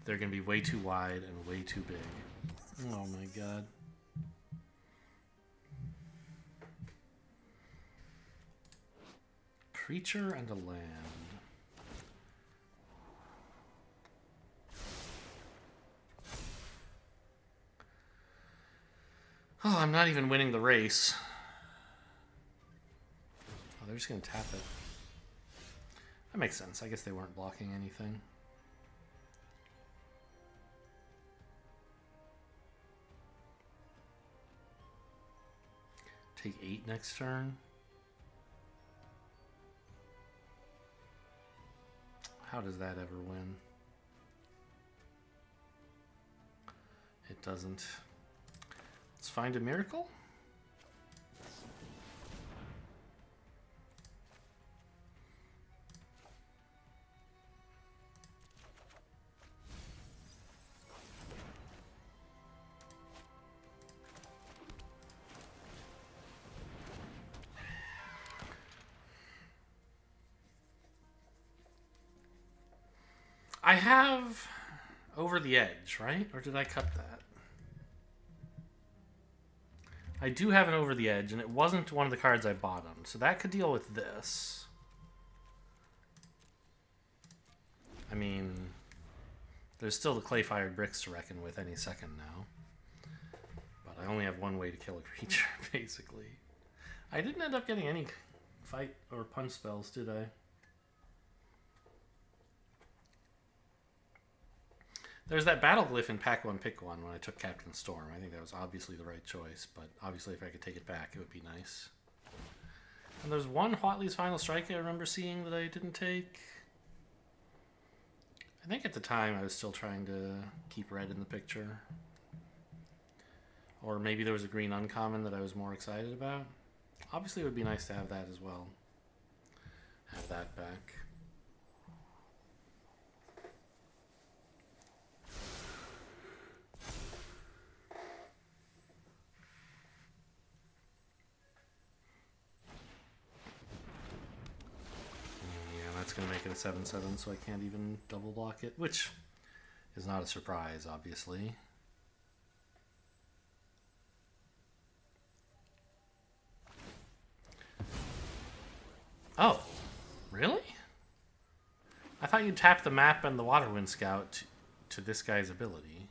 They're going to be way too wide and way too big. Oh my god. Creature and a land. Oh, I'm not even winning the race. Oh, they're just going to tap it. That makes sense. I guess they weren't blocking anything. Take 8 next turn. How does that ever win? It doesn't. Let's find a miracle. I have Over the Edge, right? Or did I cut that? I do have an Over the Edge, and it wasn't one of the cards I bottomed, so that could deal with this. I mean, there's still the clay-fired bricks to reckon with any second now. But I only have one way to kill a creature, basically. I didn't end up getting any fight or punch spells, did I? There's that battle glyph in Pack 1 Pick 1 when I took Captain Storm. I think that was obviously the right choice, but obviously if I could take it back, it would be nice. And there's one Huatley's Final Strike I remember seeing that I didn't take. I think at the time I was still trying to keep red in the picture. Or maybe there was a green uncommon that I was more excited about. Obviously it would be nice to have that as well. Have that back. Going to make it a 7/7, so I can't even double block it, which is not a surprise, obviously. Oh, really? I thought you'd tap the map and the Waterwind Scout to this guy's ability.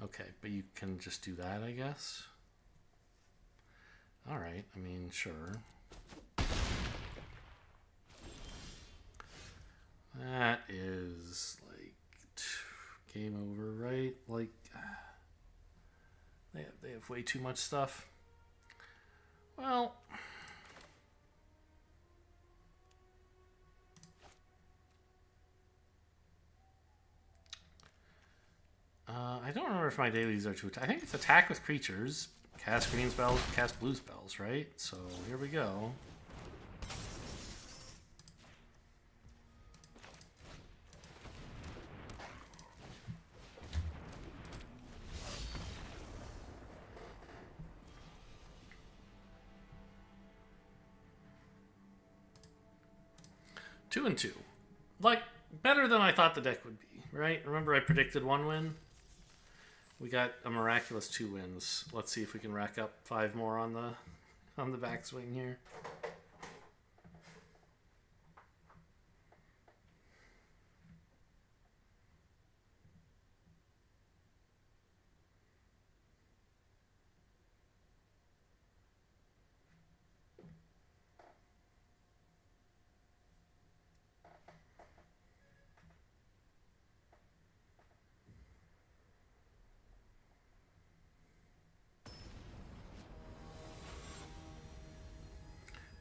Okay, but you can just do that, I guess. Alright, I mean, sure. That is, like, game over, right? Like, they have way too much stuff. Well, I don't remember if my dailies are too. I think it's attack with creatures, cast green spells, cast blue spells, right? So here we go. 2 and 2. Like, better than I thought the deck would be, right? Remember I predicted 1 win? We got a miraculous 2 wins. Let's see if we can rack up 5 more on the backswing here.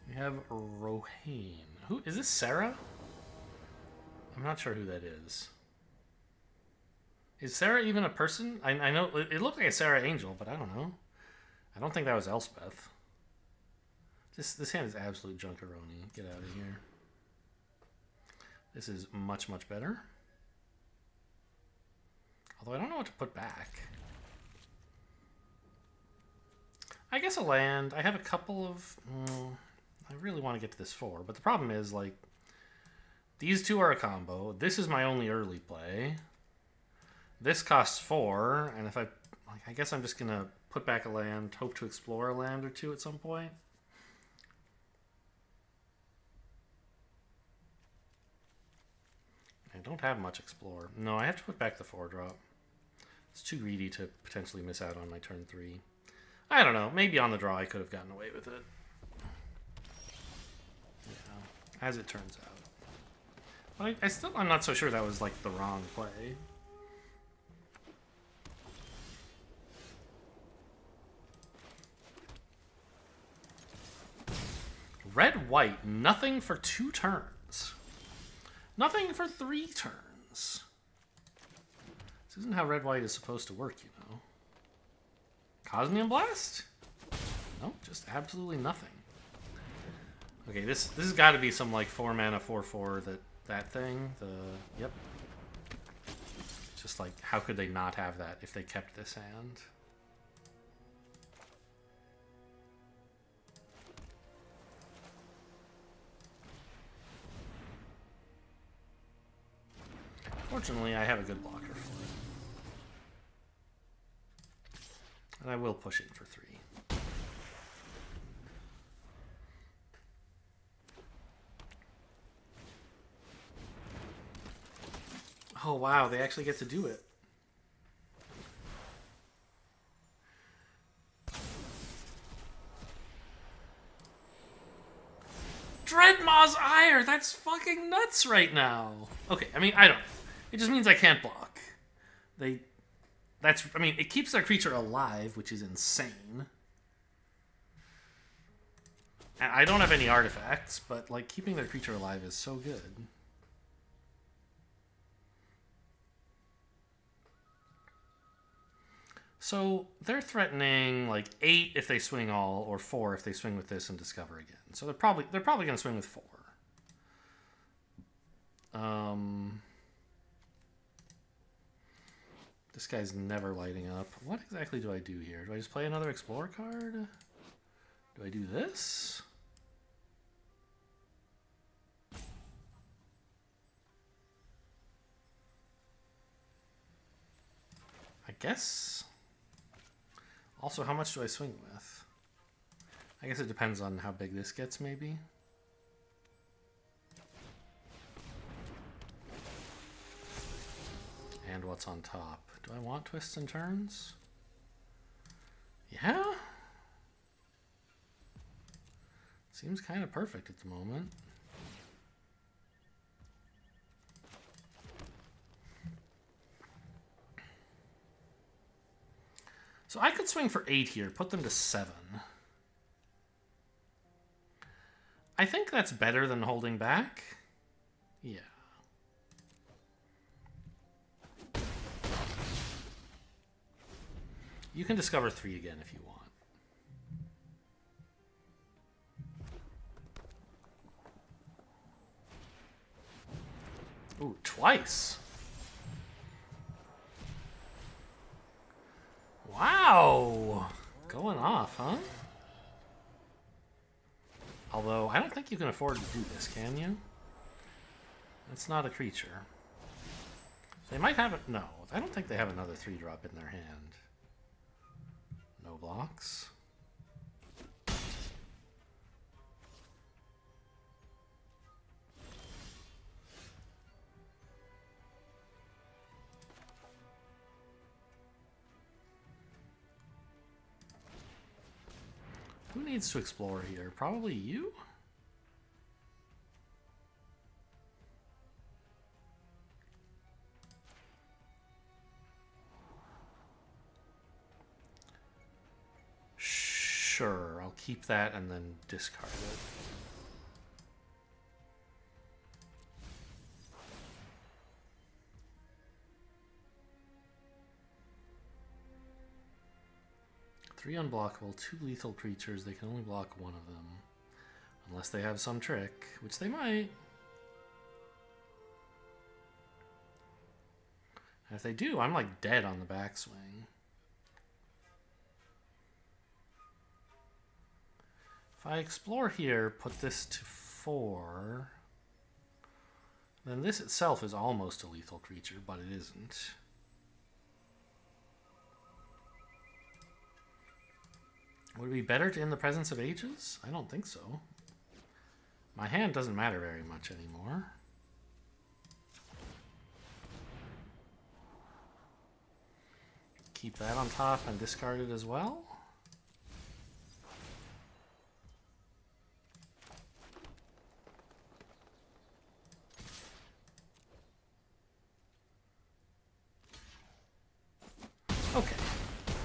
We have Rohane. Who is this? Sarah? I'm not sure who that is. Is Sarah even a person? I know it looked like a Sarah Angel, but I don't know. I don't think that was Elspeth. This hand is absolute junkaroni. Get out of here. This is much, much better. Although I don't know what to put back. I guess a land. I have a couple of... I really want to get to this 4, but the problem is, like, these 2 are a combo. This is my only early play. This costs 4, and if I guess I'm just gonna put back a land, hope to explore a land or 2 at some point. I don't have much explore. No, I have to put back the 4-drop. It's too greedy to potentially miss out on my turn 3. I don't know. Maybe on the draw I could have gotten away with it. As it turns out. But I'm not so sure that was, like, the wrong play. Red-white, nothing for 2 turns. Nothing for 3 turns. This isn't how red-white is supposed to work, you know. Cosmium Blast? No, just absolutely nothing. Okay, this has got to be some, like, 4-mana 4/4 that thing. Yep. Just like, how could they not have that if they kept this hand? Fortunately, I have a good blocker for it. And I will push it for 3. Oh, wow, they actually get to do it. Dreadmaw's Ire! That's fucking nuts right now. Okay, I mean, I don't know. It just means I can't block. I mean, it keeps their creature alive, which is insane. And I don't have any artifacts, but, like, keeping their creature alive is so good. So they're threatening like 8 if they swing all, or 4 if they swing with this and discover again. So they're probably going to swing with 4. This guy's never lighting up. What exactly do I do here? Do I just play another Explorer card? Do I do this? I guess. Also, how much do I swing with? I guess it depends on how big this gets, maybe. And what's on top? Do I want twists and turns? Yeah? Seems kind of perfect at the moment. So I could swing for 8 here, put them to 7. I think that's better than holding back. Yeah. You can discover 3 again if you want. Ooh, twice. Wow. Going off, huh? Although, I don't think you can afford to do this, can you? It's not a creature. They might have it. No, I don't think they have another 3-drop in their hand. No blocks. Who needs to explore here? Probably you? Sure, I'll keep that and then discard it. Three unblockable, 2 lethal creatures. They can only block one of them. Unless they have some trick, which they might. And if they do, I'm like dead on the backswing. If I explore here, put this to 4, then this itself is almost a lethal creature, but it isn't. Would it be better to In the Presence of Ages? I don't think so. My hand doesn't matter very much anymore. Keep that on top and discard it as well. Okay,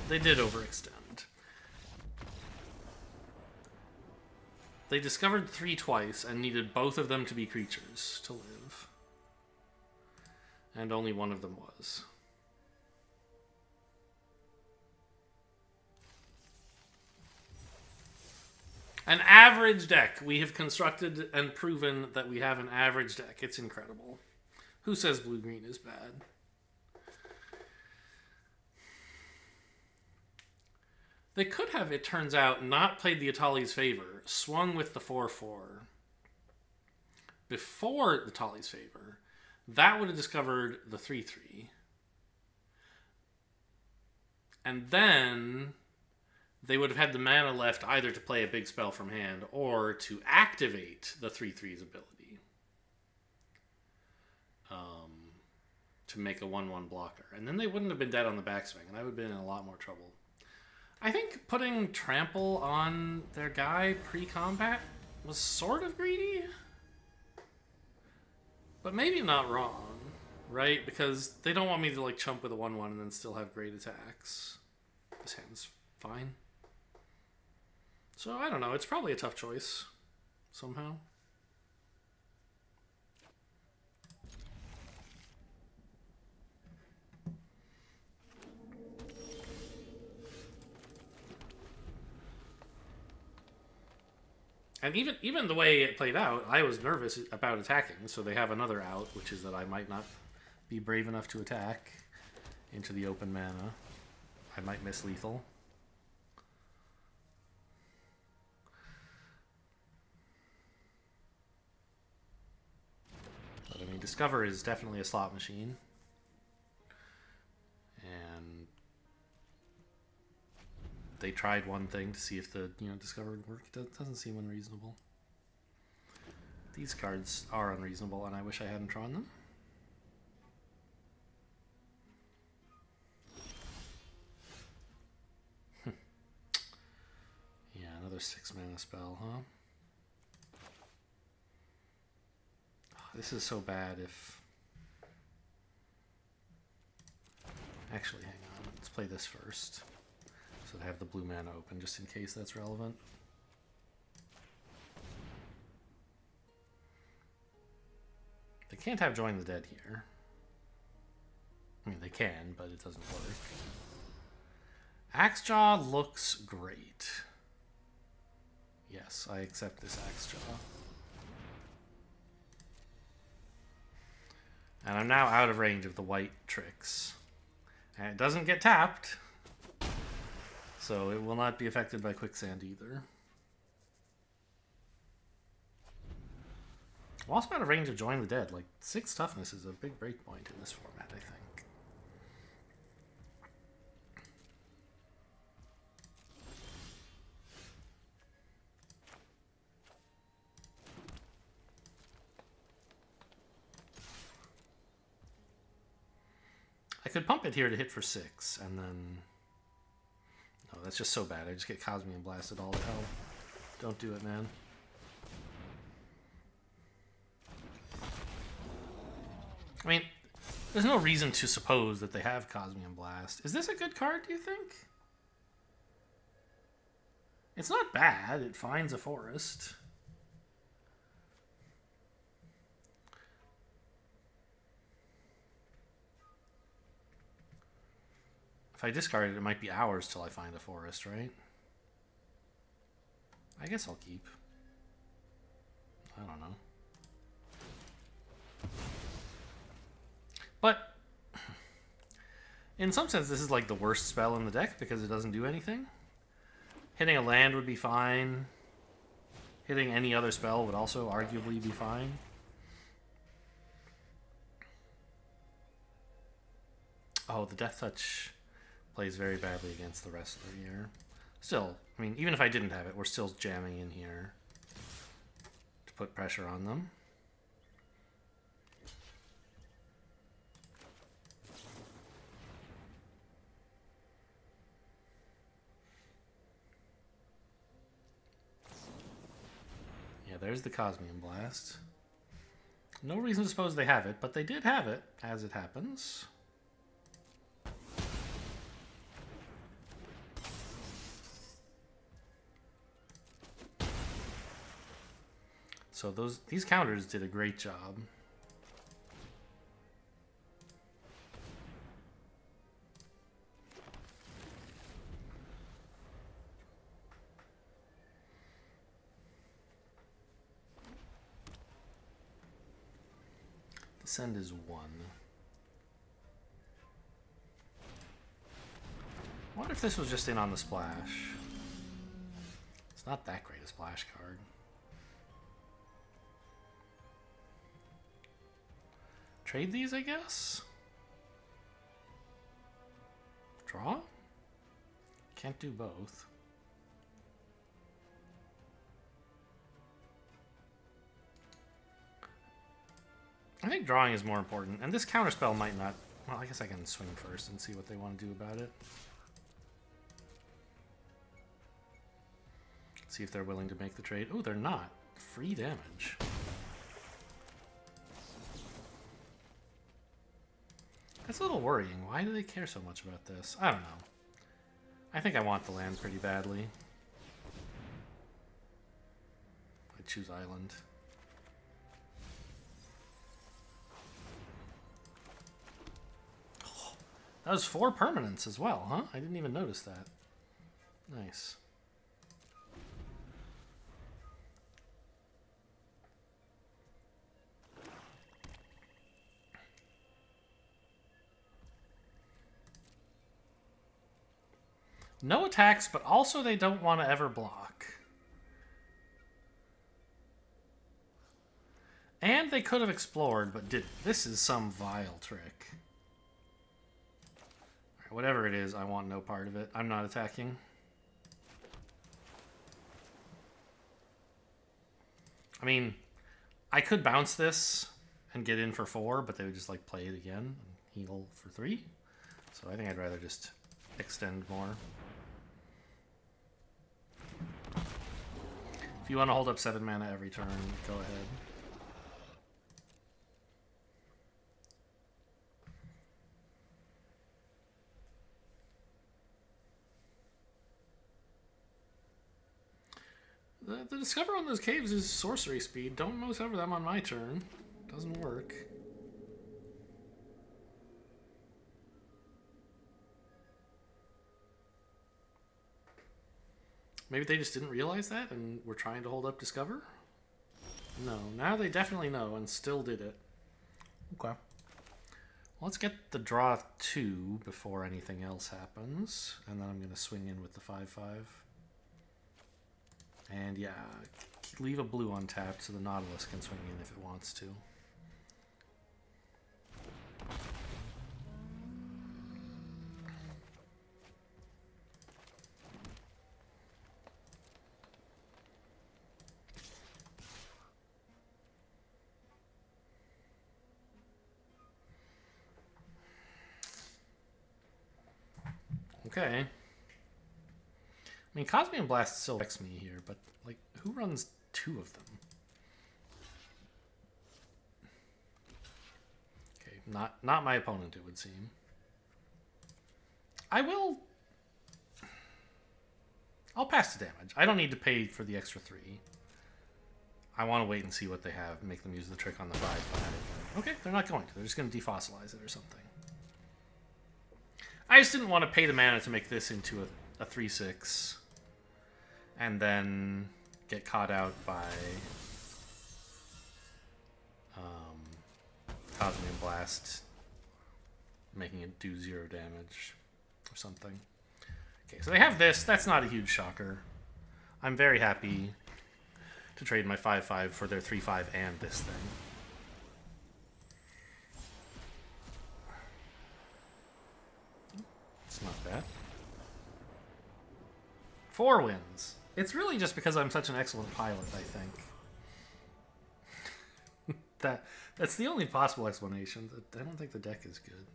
they did overextend. They discovered 3 twice and needed both of them to be creatures to live. And only one of them was. An average deck. We have constructed and proven that we have an average deck. It's incredible. Who says blue-green is bad? They could have, it turns out, not played the Atali's Favor, swung with the 4/4 before the Atali's Favor. That would have discovered the 3/3. And then they would have had the mana left either to play a big spell from hand or to activate the 3/3's ability. To make a 1/1 blocker. And then they wouldn't have been dead on the backswing, and I would have been in a lot more trouble. I think putting Trample on their guy pre-combat was sort of greedy. But maybe not wrong, right? Because they don't want me to like chump with a 1/1 and then still have great attacks. This hand's fine. So I don't know, it's probably a tough choice somehow. And even the way it played out, I was nervous about attacking, so they have another out, which is that I might not be brave enough to attack into the open mana. I might miss lethal. But I mean, Discover is definitely a slot machine. And they tried one thing to see if the Discover would work. It doesn't seem unreasonable. These cards are unreasonable, and I wish I hadn't drawn them. Yeah, another 6-mana spell, huh? Oh, this is so bad if... Actually, hang on. Let's play this first. So I have the blue mana open, just in case that's relevant. They can't have Join the Dead here. I mean, they can, but it doesn't work. Axejaw looks great. Yes, I accept this Axejaw. And I'm now out of range of the white tricks. And it doesn't get tapped. So it will not be affected by Quicksand either. I'm also out of range of Join the Dead. Like, 6 toughness is a big breakpoint in this format, I think. I could pump it here to hit for 6, and then... No, that's just so bad. I just get Cosmium Blasted all to hell. Don't do it, man. I mean, there's no reason to suppose that they have Cosmium Blast. Is this a good card, do you think? It's not bad. It finds a forest. If I discard it, it might be hours till I find a forest, right? I guess I'll keep. I don't know. But in some sense, this is like the worst spell in the deck because it doesn't do anything. Hitting a land would be fine. Hitting any other spell would also arguably be fine. Oh, the Death Touch plays very badly against the Wrestler here. Still, I mean, even if I didn't have it, we're still jamming in here to put pressure on them. Yeah, there's the Cosmium Blast. No reason to suppose they have it, but they did have it, as it happens. So these counters did a great job. The send is 1. I wonder if this was just in on the splash. It's not that great a splash card. Trade these, I guess? Draw? Can't do both. I think drawing is more important, and this counterspell might not... Well, I guess I can swing first and see what they want to do about it. See if they're willing to make the trade. Oh, they're not. Free damage. That's a little worrying. Why do they care so much about this? I don't know. I think I want the land pretty badly. I choose island. Oh, that was 4 permanents as well, huh? I didn't even notice that. Nice. No attacks, but also they don't want to ever block. And they could have explored, but didn't. This is some vile trick. Right, whatever it is, I want no part of it. I'm not attacking. I mean, I could bounce this and get in for 4, but they would just like play it again and heal for 3. So I think I'd rather just extend more. If you want to hold up 7 mana every turn, go ahead. The discover on those caves is sorcery speed. Don't mouse over them on my turn. Doesn't work. Maybe they just didn't realize that and were trying to hold up Discover? No, now they definitely know and still did it. Okay. Well, let's get the draw 2 before anything else happens. And then I'm going to swing in with the 5/5. And yeah, leave a blue untapped so the Nautilus can swing in if it wants to. Okay. I mean, Cosmium Blast still wrecks me here, but, like, who runs two of them? Okay, not my opponent, it would seem. I'll pass the damage. I don't need to pay for the extra 3. I want to wait and see what they have, make them use the trick on the 5. Okay, they're not going to. They're just going to defossilize it or something. I just didn't want to pay the mana to make this into a 3/6 and then get caught out by Cosmium Blast, making it do 0 damage or something. Okay, so they have this. That's not a huge shocker. I'm very happy to trade my 5/5 for their 3/5 and this thing. It's not bad. 4 wins. It's really just because I'm such an excellent pilot, I think. That's the only possible explanation. I don't think the deck is good.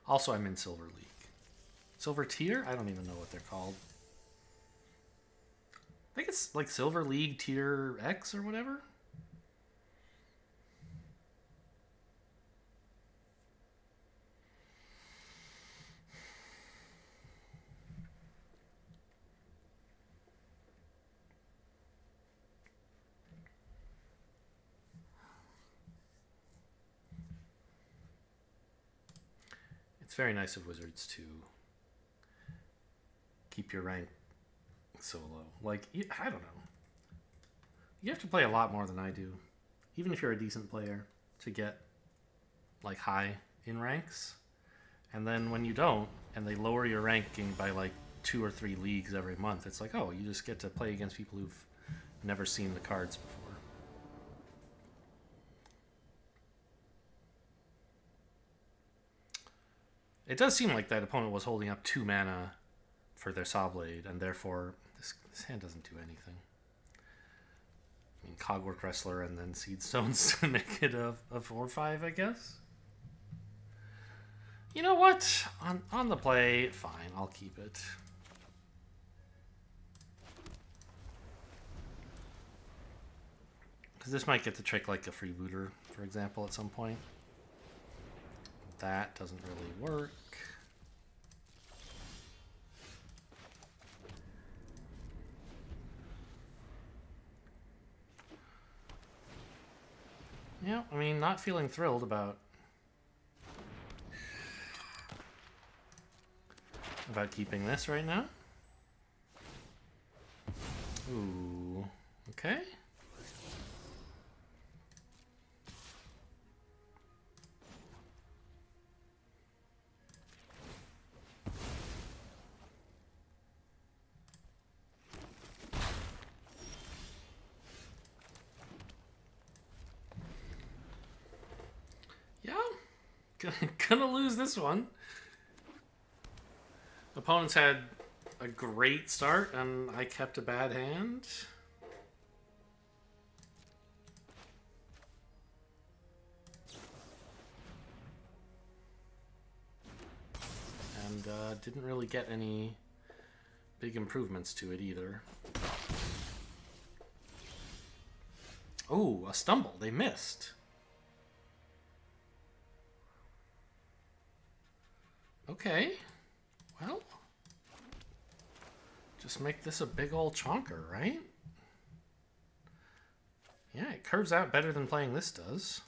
Also, I'm in Silver League. Silver Tier? I don't even know what they're called. I think it's like Silver League Tier X or whatever. It's very nice of Wizards to keep your rank so low. Like, I don't know. You have to play a lot more than I do, even if you're a decent player, to get, like, high in ranks. And then when you don't, and they lower your ranking by, like, 2 or 3 leagues every month, it's like, oh, you just get to play against people who've never seen the cards before. It does seem like that opponent was holding up 2 mana for their Sawblade, and therefore this hand doesn't do anything. I mean, Cogwork Wrestler and then Seed Stones to make it a 4/5, I guess. You know what? On the play, fine, I'll keep it. Because this might get to trick like a freebooter, for example, at some point. That doesn't really work. Yeah, I mean, not feeling thrilled about keeping this right now. Ooh, okay. Gonna lose this one. Opponents had a great start, and I kept a bad hand. And didn't really get any big improvements to it either. Oh, a stumble. They missed. Okay, well, just make this a big old chonker, right? Yeah, it curves out better than playing this does.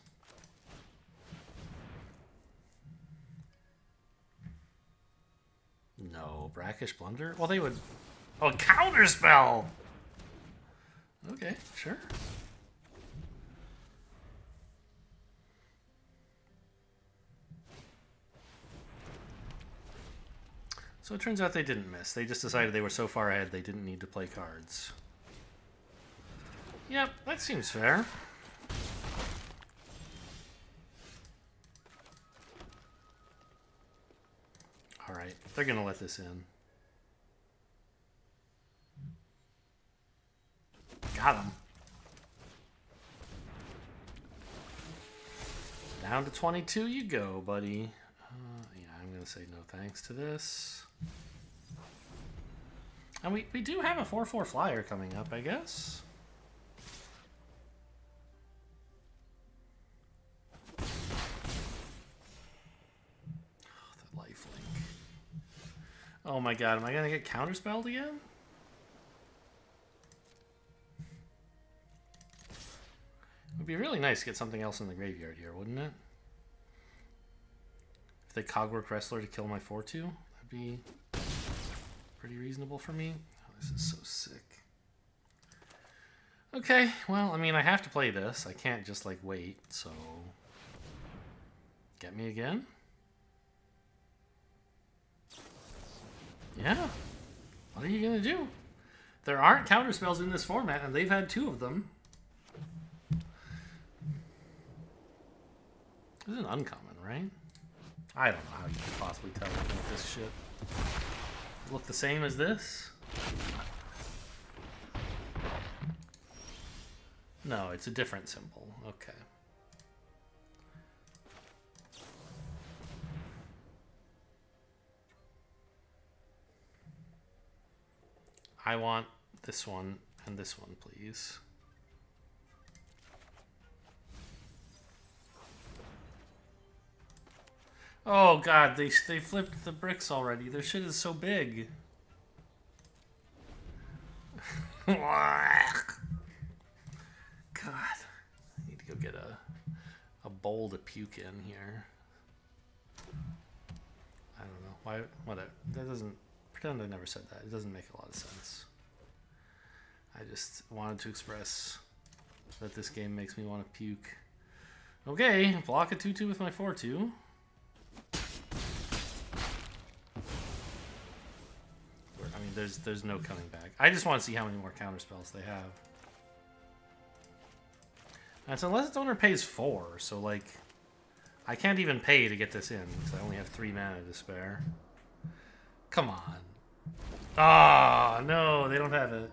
No, Brackish Blunder? Well, they would... Oh, Counterspell! Okay, sure. So it turns out they didn't miss. They just decided they were so far ahead they didn't need to play cards. Yep, that seems fair. Alright, they're gonna let this in. Got him. Down to 22 you go, buddy. Yeah, I'm gonna say no thanks to this. And we do have a 4/4 flyer coming up, I guess. Oh, the lifelink. Oh my god, am I gonna get counterspelled again? It would be really nice to get something else in the graveyard here, wouldn't it? If they Cogwork Wrestler to kill my 4/2, that'd be pretty reasonable for me. Oh, this is so sick. Okay, well, I mean, I have to play this. I can't just, like, wait, so... Get me again? Yeah. What are you gonna do? There aren't counterspells in this format, and they've had 2 of them. This is an uncommon, right? I don't know how you could possibly tell with this shit. Look the same as this? No, it's a different symbol. Okay. I want this one and this one, please. Oh god, they flipped the bricks already. Their shit is so big. God, I need to go get a bowl to puke in here. I don't know why. Whatever. That doesn't pretend I never said that. It doesn't make a lot of sense. I just wanted to express that this game makes me want to puke. Okay, block a 2/2 with my 4/2. I mean, there's no coming back. I just want to see how many more counterspells they have. And so unless its owner pays 4, so like, I can't even pay to get this in because I only have 3 mana to spare. Come on. Ah, no, they don't have it.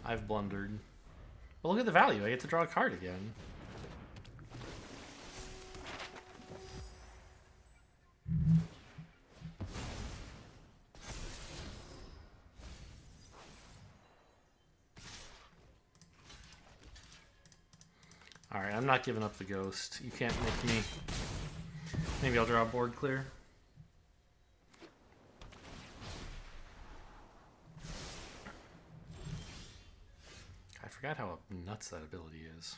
I've blundered. But look at the value. I get to draw a card again. Alright, I'm not giving up the ghost. You can't make me. Maybe I'll draw a board clear. I forgot how nuts that ability is.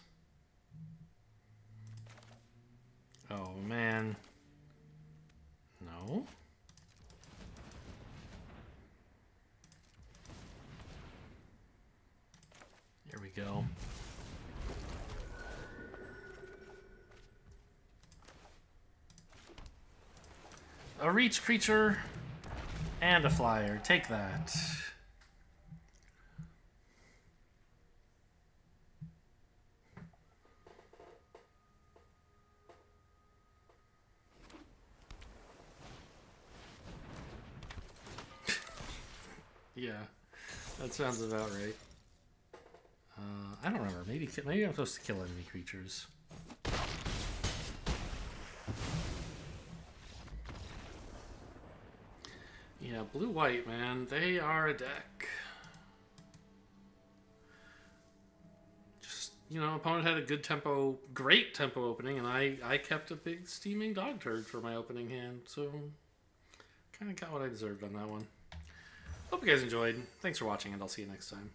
Oh, man. No. Here we go. A reach creature and a flyer. Take that. Yeah, that sounds about right. I don't remember. Maybe I'm supposed to kill enemy creatures. Yeah, blue-white, man. They are a deck. Just, you know, opponent had a good tempo, great tempo opening, and I kept a big steaming dog turd for my opening hand, so kind of got what I deserved on that one. Hope you guys enjoyed. Thanks for watching, and I'll see you next time.